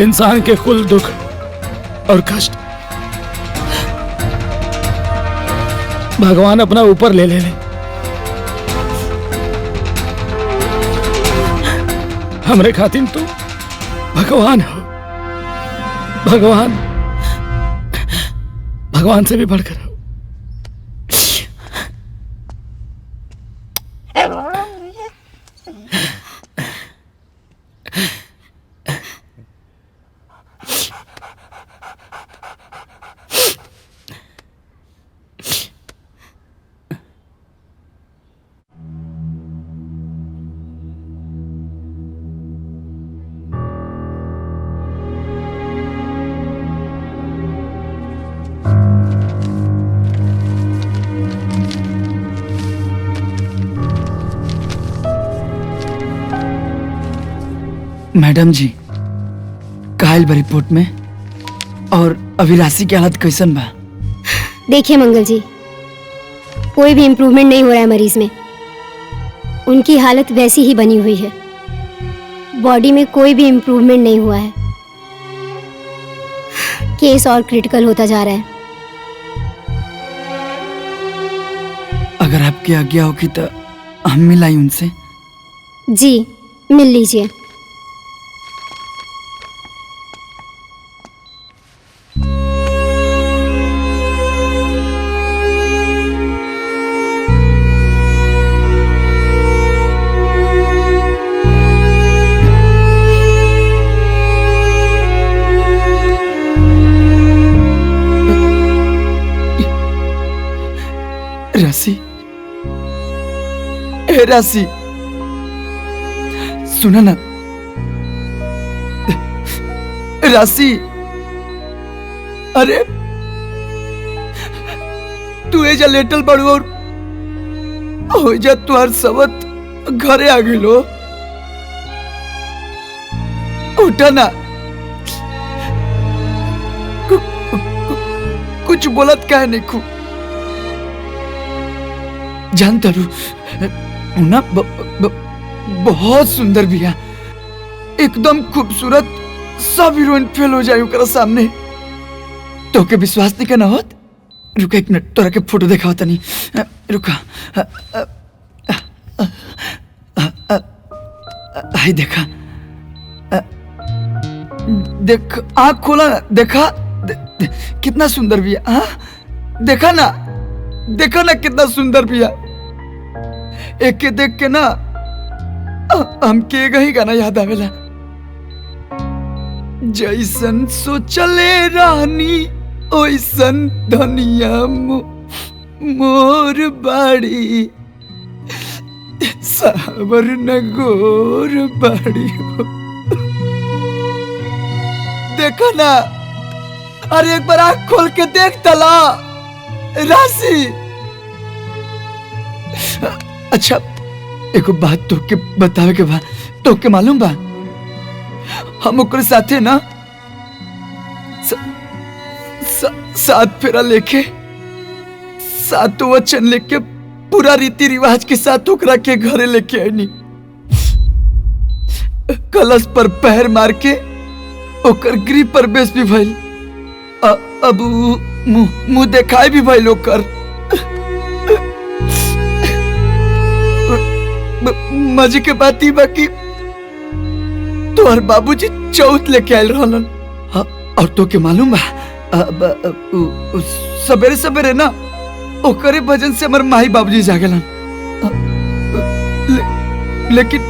S7: इंसान के कुल दुख और कष्ट भगवान अपना ऊपर ले ले। हमरे खातिर तू भगवान हो, भगवान से भी बढ़कर हो।
S1: मैडम जी, कायल बा रिपोर्ट में और अभिलाषी की हालत कैसन बा?
S10: देखिए मंगल जी, कोई भी इम्प्रूवमेंट नहीं हो रहा है मरीज में। उनकी हालत वैसी ही बनी हुई है, बॉडी में कोई भी इम्प्रूवमेंट नहीं हुआ है। केस और क्रिटिकल होता जा रहा है।
S1: अगर आपकी आज्ञा होगी तो हम मिलाई उनसे।
S10: जी मिल लीजिए।
S1: राशि, ए राशि, सुना ना राशि। अरे तू एजा लेटल बड़ू और हो जा तुहार सबत घरे आ गइलो। उठा ना, कुछ बोलत काहे नहीं खू? जानता रू ना बहुत सुंदर बिया, एकदम खूबसूरत। सब हीरोइन फेल हो जाए ओकरा सामने। तो के विश्वास नहीं करना होत? रुका एक मिनट, तोरा के फोटो दिखाओ तनी। रुका, हाय देखा, देख आँख खोला ना, देखा कितना सुंदर बिया। हाँ देखा ना, देखा ना कितना सुंदर बिया। एक के देख के ना हमके ही गाना याद आवेला। जैसन सोचले रानी ओइसन धनिया मोर बाड़ी, सावर नगोर बाड़ी। देखा ना, अरे एक बार आँख खोल के देख तला राशि। अच्छा एक बात तो के बतावे के बा, तो के मालूम बा हम ओकर साथे ना सात फेरा लेके सातों वचन लेके पूरा रीति रिवाज के साथ ओकरा के घरे लेके आईनी। कलश पर पैर मार के ओकर गृह प्रवेश भी भइल। अब मुंह देखाई भी भइल ओकर। मजे के बात ई बा कि तोहर बाबूजी चौथ लेके आयल रहलन। और तो के मालूम बा सवेरे सवेरे ना ओकरे भजन से हमर माई बाबूजी जागेलन। लेकिन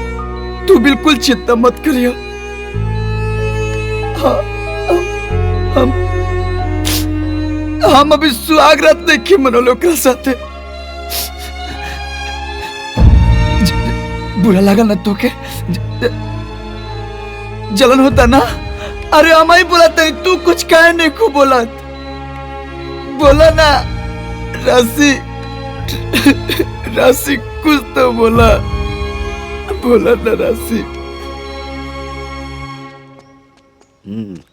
S1: तू बिल्कुल चिंता मत करियो। हम अभी सुहाग रात देखी मनोलो ओकरा साथे। बुरा लगा ना तो के जलन होता ना? अरे हम ही बोलाते हैं, तू कुछ कहे नहीं को बोला ना राशि राशि कुछ तो बोला ना राशि।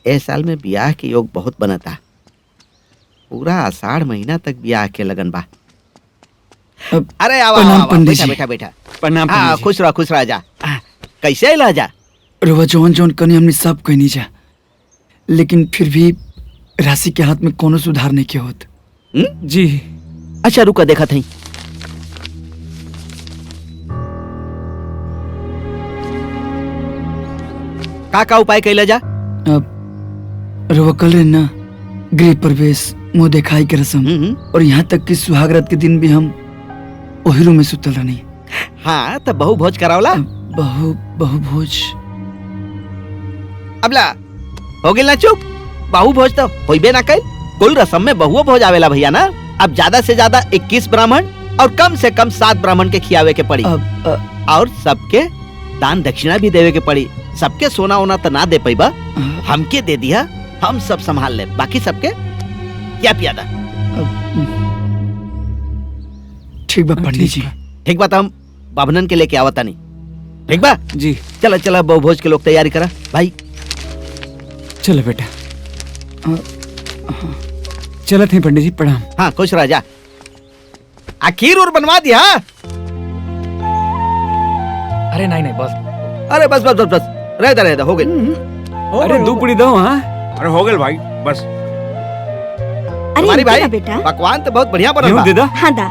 S4: ए साल में ब्याह के योग बहुत बना था। पूरा आषाढ़ महीना तक ब्याह के लगन बा। अरे आवा बैठा बैठा बैठा।
S14: प्रणाम।
S4: हाँ खुश रहा जा। कैसे ला जा?
S1: रोवा जौन कनी हमने सब कहनी जा, लेकिन फिर भी राशि के हाथ में कोनो सुधार नहीं के होत।
S14: जी
S4: अच्छा रुका देखा थी। का उपाय कैला जा?
S1: रोवा कल रहे ना गृह प्रवेश मुंह दिखाई के रस्म, और यहाँ तक कि सुहागरात के दिन भी हम वही रूम में सुतल रहनी।
S4: हाँ तो बहु भोज करावला।
S1: बहु भोज
S4: अबला हो गेल ना चुप। बहु भोज तो होइबे ना कल। कुल रस्म में बहुओ भोज आवेला भैया ना। अब ज्यादा से ज्यादा 21 ब्राह्मण और कम से कम 7 ब्राह्मण के खियावे के पड़ी। और सबके दान दक्षिणा भी देवे के पड़ी। सबके सोना वोना तो ना दे पैबा, हमके दे दिया, हम सब संभाल ले। बाकी सबके क्या पियादा?
S1: ठीक बा पंडित जी।
S4: ठीक बा, हम बाभनन के लेके आवता नहीं। ठीक बा
S14: जी।
S4: चला बहु भोज के लोग तैयारी करा भाई।
S14: चलो बेटा चलत हैं पंडित जी। प्रणाम।
S4: हाँ खुश रह जा। खीर और बनवा दिया?
S9: अरे नहीं बस।
S4: अरे बस रहता हो गए।
S14: अरे 2 पूरी दो। हाँ
S5: अरे हो गए भाई बस।
S4: हमारी भाई बेटा पकवान तो बहुत बढ़िया बना
S14: दे दा।
S8: हाँ दा।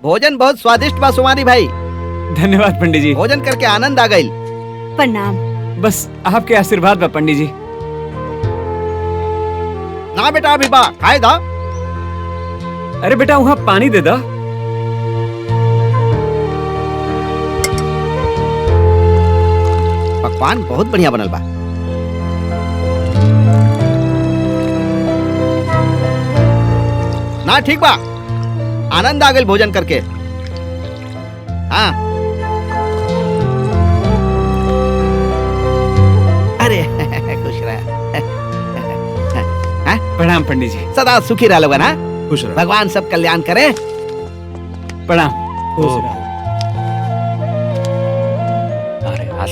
S4: भोजन बहुत स्वादिष्ट बा सुमारी भाई।
S14: धन्यवाद पंडित जी।
S4: भोजन करके आनंद आ गई।
S8: प्रणाम।
S14: बस आपके आशीर्वाद बा पंडित जी।
S4: ना बेटा अभी बा खाए दा।
S14: अरे बेटा वहाँ पानी दे दा।
S4: पकवान बहुत बढ़िया बनल बा। ना ठीक बा, आनंद आ गई भोजन करके। हाँ अरे खुश रह।
S14: प्रणाम पंडित जी।
S4: सदा सुखी रह लोगन। हाँ
S5: खुश रह।
S4: भगवान सब कल्याण करे।
S14: प्रणाम।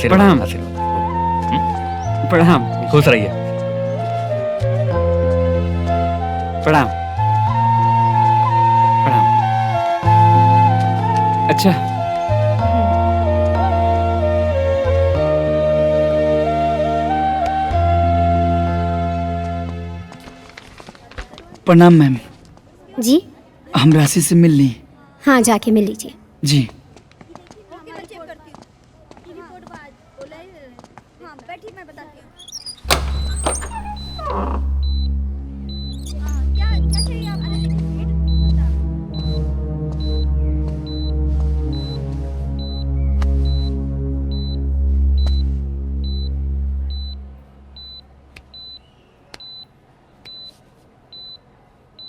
S14: प्रणाम। प्रणाम।
S9: खुश रहिए।
S14: प्रणाम। प्रणाम। अच्छा
S1: प्रणाम मैम।
S10: जी
S1: हम राशि से मिल ली।
S10: हाँ जाके मिल लीजिए।
S1: जी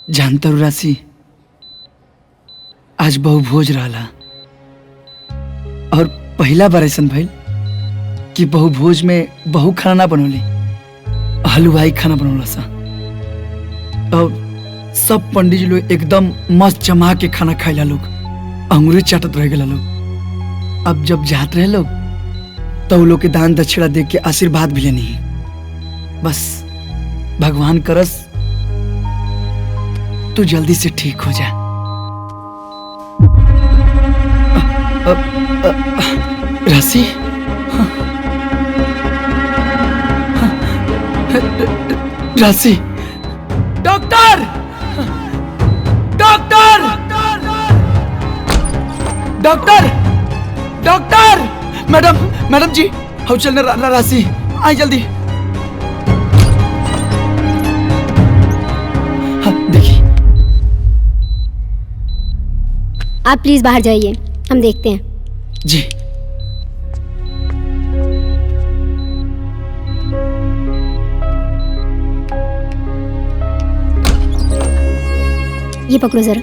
S1: जानता रू राशि, आज बहु भोज रहा और पहला बार ऐसा भइल कि बहु भोज में बहु खाना ना बनौली, हलवाई खाना बनौला सा। और सब पंडित जी लोग एकदम मस्त जमा के खाना खाइला लोग, अंगूरी चाटत रह गया लोग। अब जब जात रहे लोग तो वो लोग के दान दक्षिणा दे के आशीर्वाद भी लेनी है। बस भगवान करस तू जल्दी से ठीक हो जा। राशि, राशि, doctor, doctor, doctor, doctor, madam, madam जी, हम चलने राशि आई जल्दी। हाँ, देखिए।
S10: आप प्लीज बाहर जाइए, हम देखते हैं।
S1: जी।
S10: ये पकड़ो जरा।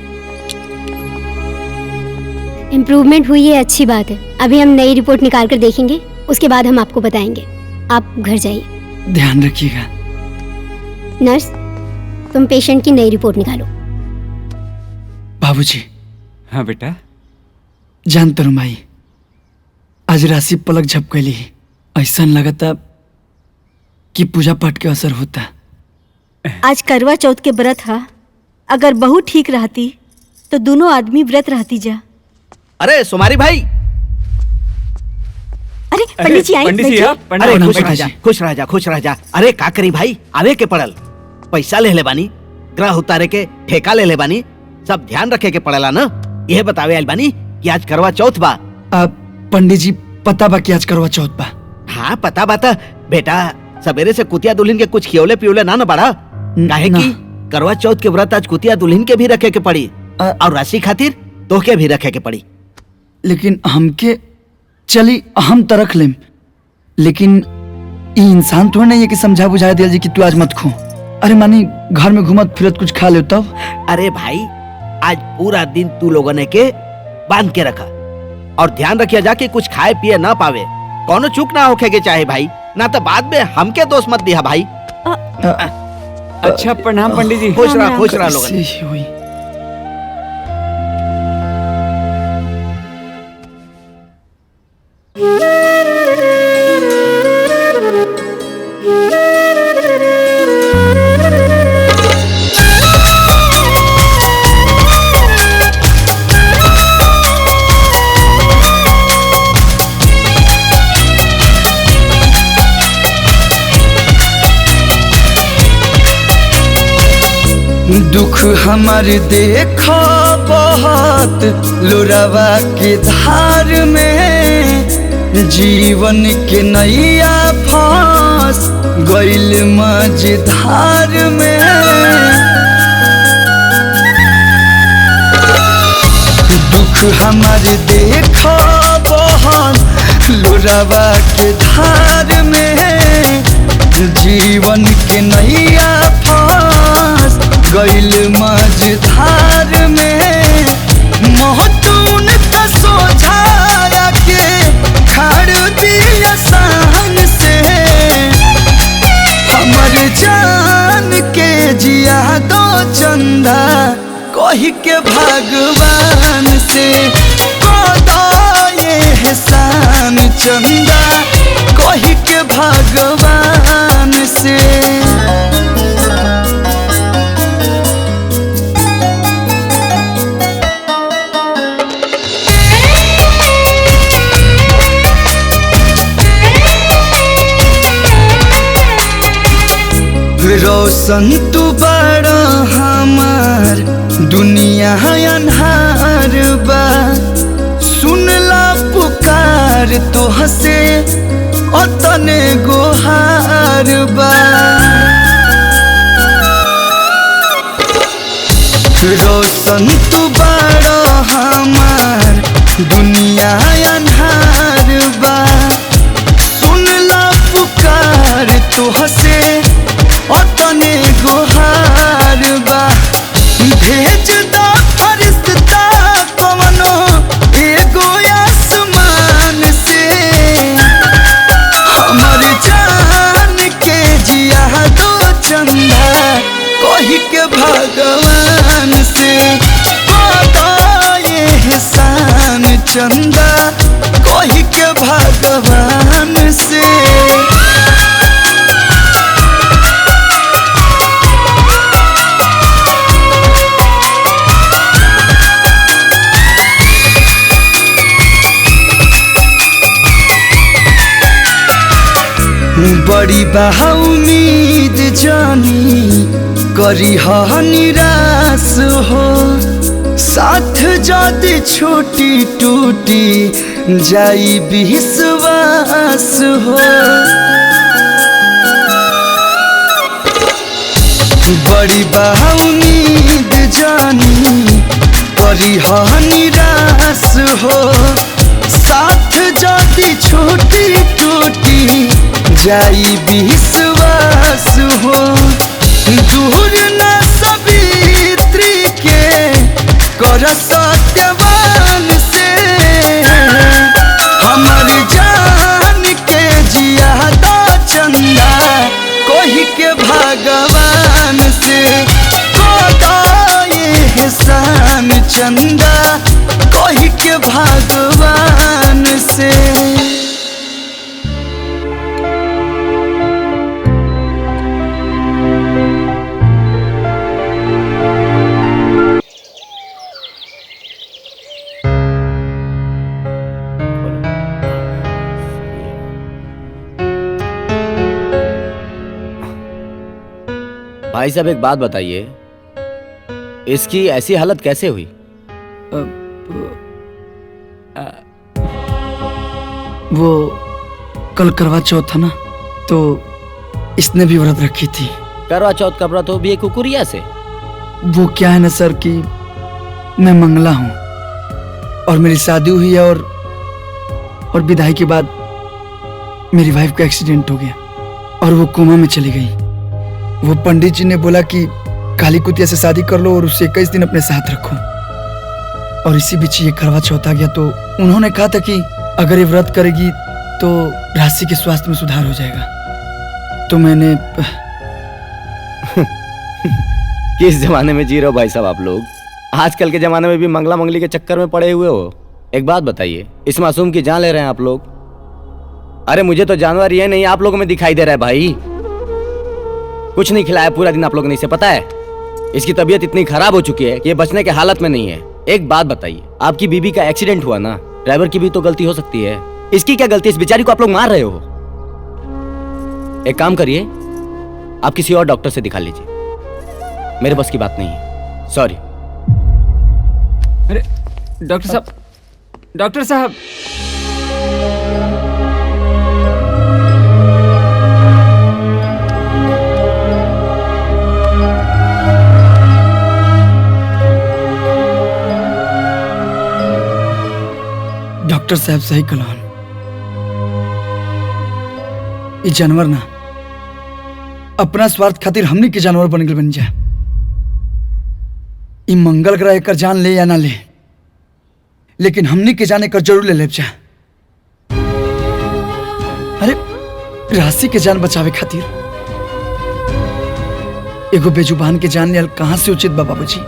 S10: इम्प्रूवमेंट हुई है, अच्छी बात है। अभी हम नई रिपोर्ट निकाल कर देखेंगे, उसके बाद हम आपको बताएंगे। आप घर जाइए।
S1: ध्यान रखिएगा।
S10: नर्स, तुम पेशेंट की नई रिपोर्ट निकालो।
S1: बाबूजी।
S14: हाँ बेटा।
S1: जानते हो माई, आज राशि पलक झपकली, ऐसा लगता कि पूजा पाठ के असर होता।
S8: आज करवा चौथ के व्रत हा, अगर बहू ठीक रहती तो दोनों आदमी व्रत रहती जा।
S4: अरे सुमारी भाई।
S8: अरे पंडित जी आई।
S4: अरे खुश रह जा, खुश रह जा, खुश रह जा। अरे का करी भाई, आवे के पड़ल। पैसा ले ले बानी, ग्रह उतारे के ठेका ले ले बानी, सब ध्यान रखे के पड़ेला ना। यह बतावे आइल बानी कि आज करवा चौथ बा।
S1: पंडित जी पता बा कि आज करवा चौथ बा?
S4: हाँ पता बाता बेटा, सवेरे से कुतिया दुल्हन के कुछ खियोले पियोले ना बड़ा, काहे कि करवा चौथ के व्रत आज कुतिया दुल्हन के भी रखे के पड़ी और राशि खातिर तोके भी रखे के पड़ी।
S1: लेकिन हमके चली हम तो रख लेम, लेकिन ये इंसान थोड़ा नहीं है कि समझा बुझा दिया जी कि तू आज मत खो। अरे मानी घर में घूमत फिरत कुछ खा ले तब।
S4: अरे भाई आज पूरा दिन तू लोगों ने के बांध के रखा और ध्यान रखिया जा कि कुछ खाए पिए ना पावे, कोनो चूक ना होके के चाहे भाई, ना तो बाद में हमके दोष मत दिया भाई।
S14: अच्छा प्रणाम पंडित जी।
S4: खुश रहा लोगन।
S1: दुख हमार देखो बहुत लोरावा के धार में, जीवन के नैया फांस गइल मझधार में। दुख हमार देखो बहुत लोरावा के धार में, जीवन के नैया फांस गइल मझधार में। महतून का सोझाया के खाड़ दिया शान से, हमर जान के जिया दो चंदा कही के भगवान से। ये एहसान चंदा कही के भगवान से। रोशन तू बड़ा हमार दुनिया अन्हार बा, सुनला पुकार तो हसे अतने गोहार बा। रोशन तू बड़ा हमार दुनिया अन्हार बा, सुनला पुकार तो हसे अतने गोहार बा। भेज दा फरिश्ता कवनो एगो आसमान से, हमर जान के जिया दो चंदा कही के के भगवान से ये एहसान चंदा कही के भगवान से। बड़ी बहा उम्मीद जानी करी हा निराश हो, साथ जदि छोटी टूटी जाई विश्वास हो। बड़ी बहा उम्मीद जानी करी हा निराश हो, साथ जदि छोटी टूटी जाई विश्वास हो। दूर न सवित्री के कर सत्यवान से, हमर जान के जियादा चंदा कोही के भगवान से। ये एहसान चंदा कोही के भगवान से।
S16: भाई साहब एक बात बताइए, इसकी ऐसी हालत कैसे हुई?
S1: वो कल करवा चौथ था ना, तो इसने भी व्रत रखी थी।
S16: करवा चौथ का व्रत हो भी कुकुरिया से?
S1: वो क्या है ना सर कि मैं मंगला हूँ और मेरी शादी हुई है और विदाई के बाद मेरी वाइफ का एक्सीडेंट हो गया और वो कोमा में चली गई। वो पंडित जी ने बोला कि काली कुतिया से शादी कर लो और उसे 21 दिन अपने साथ रखो, और इसी बीच ये करवा चौथ आ गया। तो उन्होंने कहा था कि अगर ये व्रत करेगी तो राशि के स्वास्थ्य में सुधार हो जाएगा। तो मैंने
S16: किस जमाने में जी रहे हो भाई साहब आप लोग? आजकल के जमाने में भी मंगला मंगली के चक्कर में पड़े हुए हो। एक बात बताइए, इस मासूम की जान ले रहे हैं आप लोग? अरे मुझे तो जानवर ये नहीं आप लोगों में दिखाई दे रहा है भाई। कुछ नहीं खिलाया पूरा दिन आप लोगों ने इसे, पता है इसकी तबीयत इतनी खराब हो चुकी है कि ये बचने के हालत में नहीं है। एक बात बताइए, आपकी बीबी का एक्सीडेंट हुआ ना, ड्राइवर की भी तो गलती हो सकती है, इसकी क्या गलती? इस बेचारी को आप लोग मार रहे हो। एक काम करिए, आप किसी और डॉक्टर से दिखा लीजिए, मेरे बस की बात नहीं है, सॉरी।
S14: अरे डॉक्टर साहब, डॉक्टर साहब,
S1: डॉक्टर साहब सही कलान, ये जानवर ना अपना स्वार्थ खातिर हमनी के जानवर बन गए बन जा। ये मंगल ग्रह कर जान ले या ना ले, लेकिन हमनी के जाने कर जरूर ले ले जा। अरे राशि के जान बचावे खातिर एगो बेजुबान के जान ले कहां से उचित बा बाबूजी?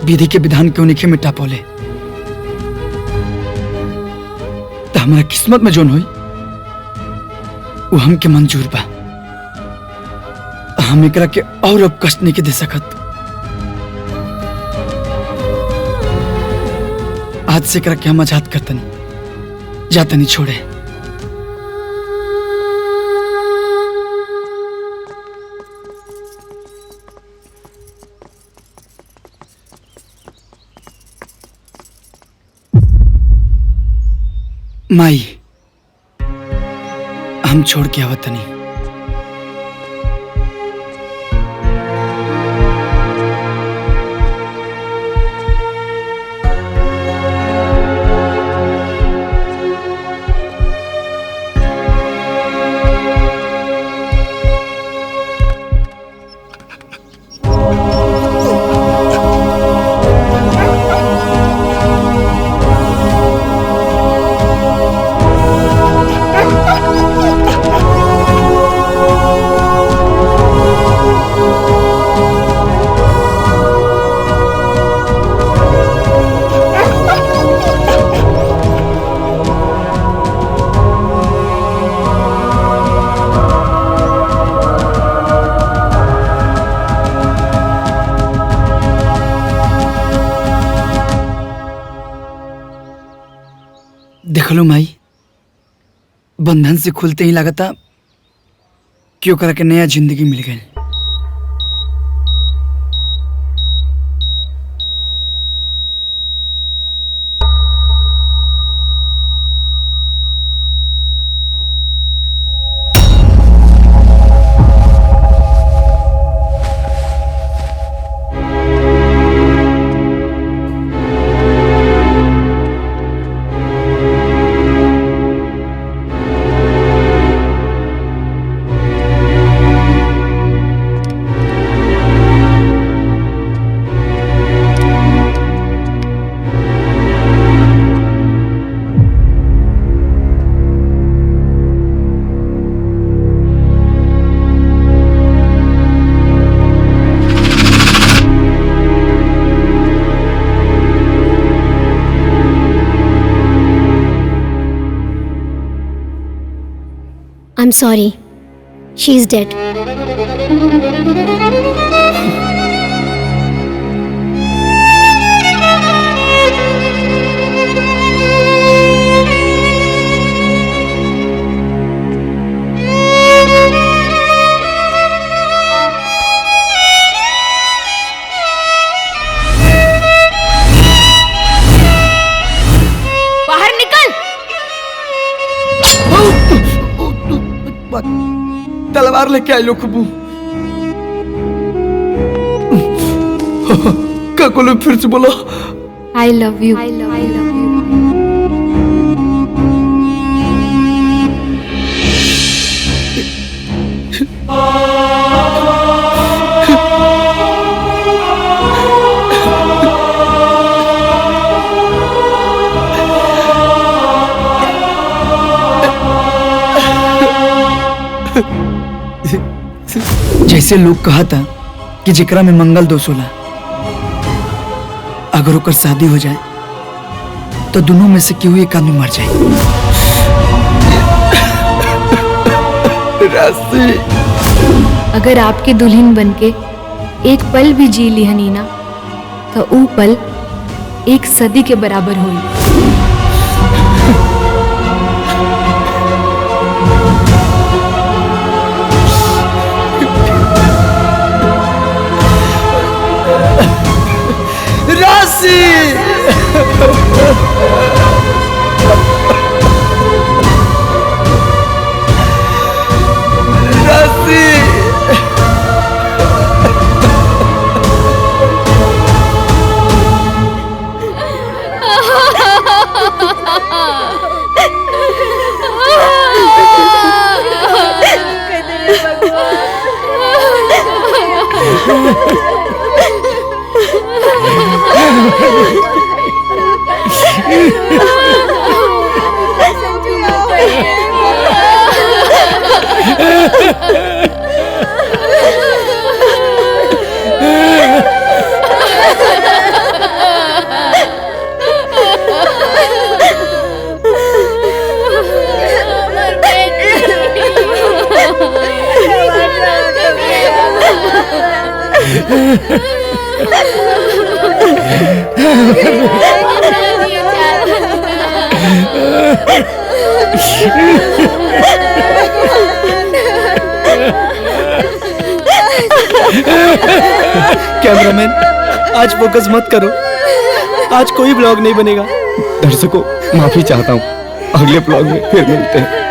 S1: विधि के विधान क्यों नहीं मिटा पौले? तो हमारा किस्मत में जोन हुई वो हमके मंजूर बा। हम एकरा के और अब कष्ट नहीं के दे सकत। आज से एकरा के हम आजाद करतनी, जातनी छोड़े। माई हम छोड़ के आवत नहीं। देख लो माई, बंधन से खुलते ही लगता क्यों करा के नया जिंदगी मिल गई।
S10: I'm sorry. She's dead.
S2: बाहर निकल।
S1: तलवार लेके आई लो खुबू। काकोलो फिर से बोलो।
S3: I love you. I love you.
S1: जैसे लोग कहा था कि जेकरा में मंगल दोष होला, अगर ओकर शादी हो जाए तो दोनों में से केहू एक आदमी मर जाए। राशि,
S3: अगर आपके दुल्हन बनके एक पल भी जी ली हनीना, तो वो पल एक सदी के बराबर हुई।
S15: कैमरामैन, आज फोकस मत करो, आज कोई ब्लॉग नहीं बनेगा।
S16: दर्शकों, माफी चाहता हूँ, अगले ब्लॉग में फिर मिलते हैं।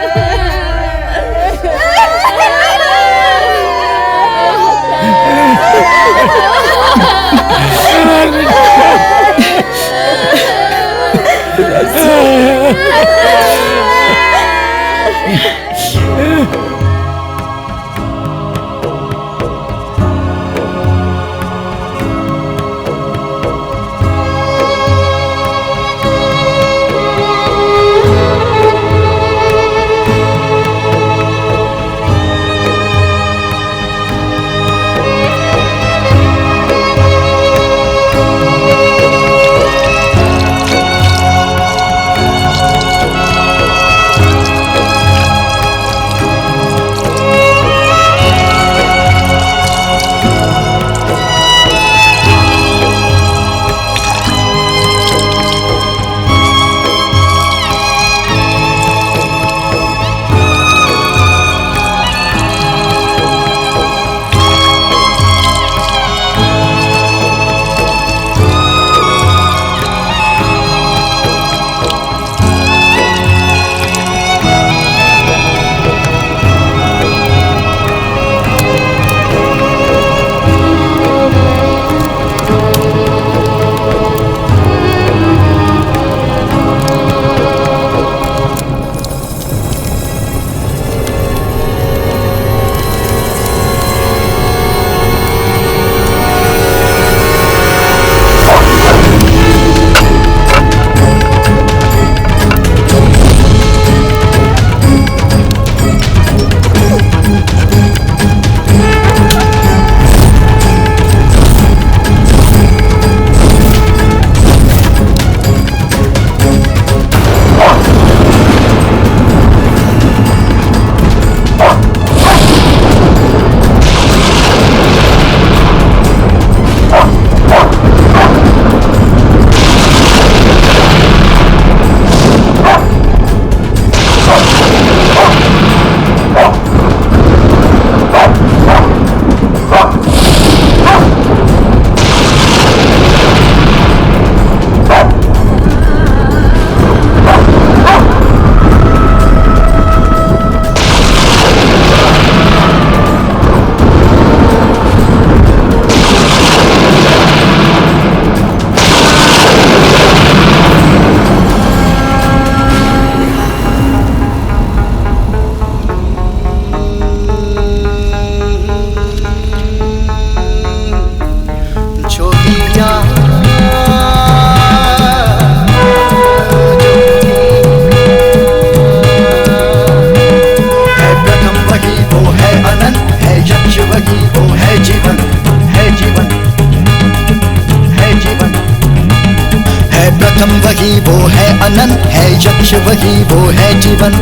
S17: वही वो है अनंत, है यक्ष वही वो है जीवन,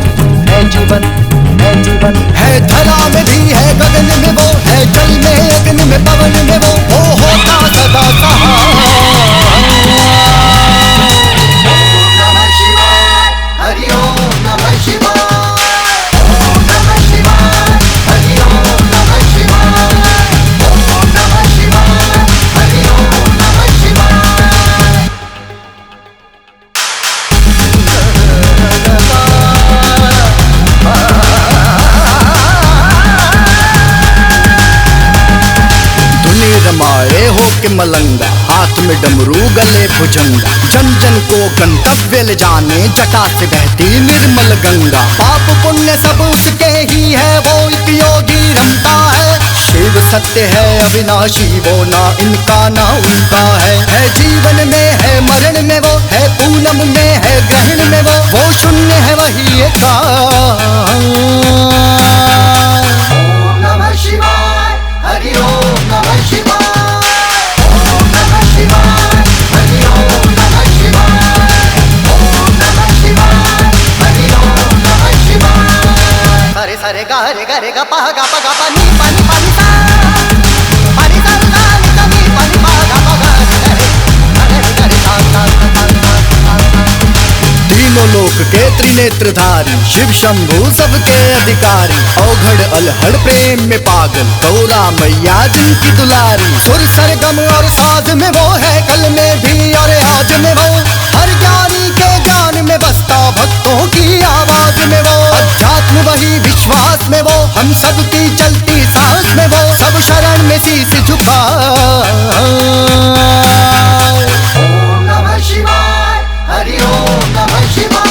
S17: है जीवन, है जीवन। है धरा में भी है गगन में वो, है जल में अग्नि में पवन में वो होता सदा सहाय। नमः शिवाय, हरि ओम नमः शिवाय, ओम नमः शिवाय, हरि ओम नमः शिवाय, ओम नमः शिवाय, हरि ओम नमः शिवाय। रमाए हो के मलंगा, हाथ में डमरू गले भुजंगा, जन जन को गंतव्य ले जाने जटा से बहती निर्मल गंगा। पाप पुण्य सब उसके ही है, वो एक योगी रमता है। शिव सत्य है अविनाशी, वो ना इनका ना उनका है जीवन में है मरण में वो, है पूनम में है ग्रहण में वो शून्य है वही एकाकार। ओम नमः शिवाय, हरि ओम नमः शिवाय, ओम नमः शिवाय, हरि ओम नमः शिवाय, ओम नमः शिवाय, हरि ओम नमः शिवाय। सरे सरे गा रे गा रे गा पा गा पा गा पा नी पा नी पा नी सा, पा नी सा गा नी सा नी पा नी पा गा पा गा रे गा रे गा रे सा सा सा सा। तीनों लोक के त्रिनेत्रधारी, शिव शंभु सबके अधिकारी, औघड़ अलहड़ प्रेम में पागल, गौरा मैया जिनकी दुलारी। सुर सरगम और साज में वो है, कल में भी और आज में वो, हर ज्ञानी के ज्ञान में बसता, भक्तों की आवाज में वो। अध्यात्म वही विश्वास में वो, हम सबकी चलती सांस में वो, सब शरण में शीश झुकाए। ओम नमः शिवाय, हरि ओम नमः शिवाय।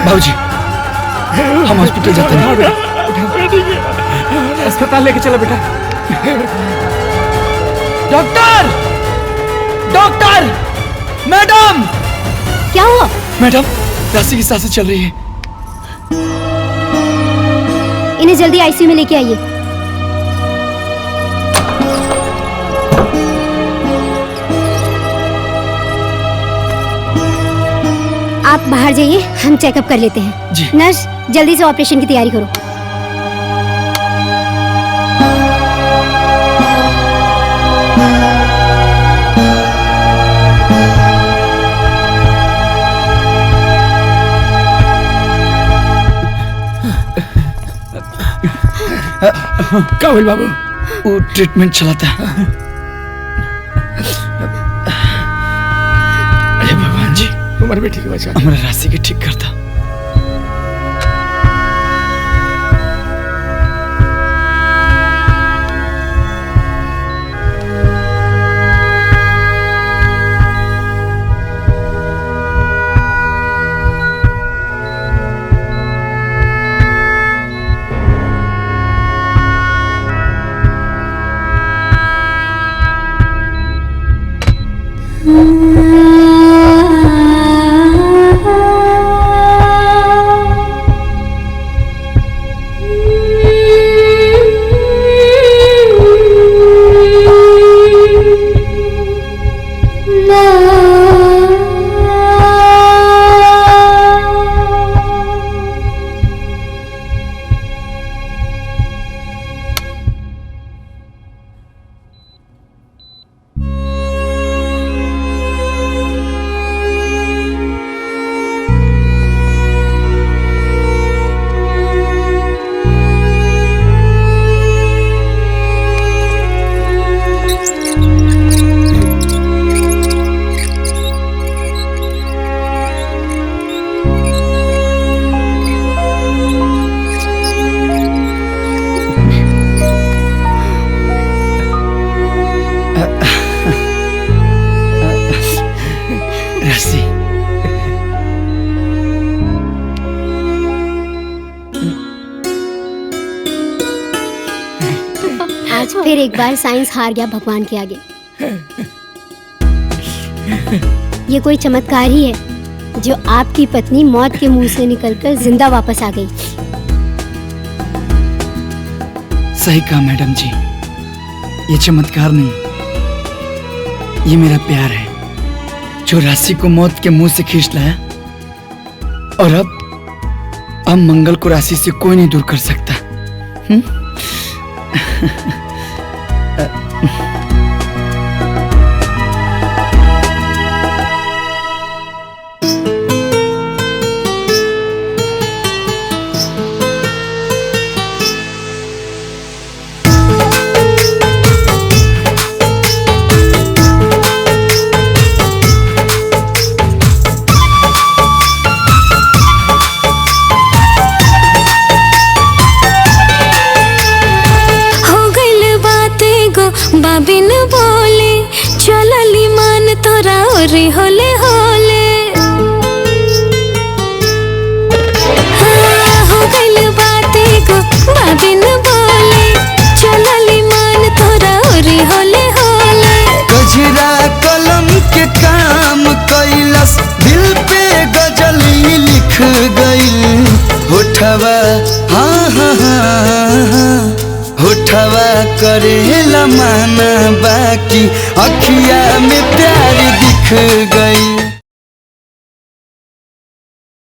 S1: बाबूजी, हम हॉस्पिटल जाते हैं।
S14: अस्पताल लेके चलो बेटा।
S1: Doctor, doctor, madam.
S10: क्या हुआ?
S1: मैडम, राशि की सांसें चल रही है।
S10: इन्हें जल्दी आईसीयू में लेके आइए। आप बाहर जाइए, हम चेकअप कर लेते हैं।
S1: जी।
S10: नर्स, जल्दी से ऑपरेशन की तैयारी करो।
S1: क्या हुआ बाबू? वो ट्रीटमेंट चलाता है। अरे भगवान जी,
S7: हमारे बेटी की बचा,
S1: हमारे राशि के ठीक करता।
S10: फिर एक बार साइंस हार गया भगवान के आगे। ये कोई चमत्कार ही है जो आपकी पत्नी मौत के मुंह से निकलकर जिंदा वापस आ गई।
S1: सही कहा मैडम जी, ये चमत्कार नहीं, ये मेरा प्यार है जो राशि को मौत के मुंह से खींच लाया, और अब मंगल को राशि से कोई नहीं दूर कर सकता।
S11: बाबिन बोले चलली मान तोरा ओरी होले होले। हाँ, हो गइल बाते गो बाबिन बोले चलली मान तोरा ओरी होले होले।
S17: गजरा कलम के काम कैलस, दिल पे गजली लिख गइल। होठवा हाँ हाँ हाँ होठवा करेला माना बाकी अखिया में प्यार दिख गई।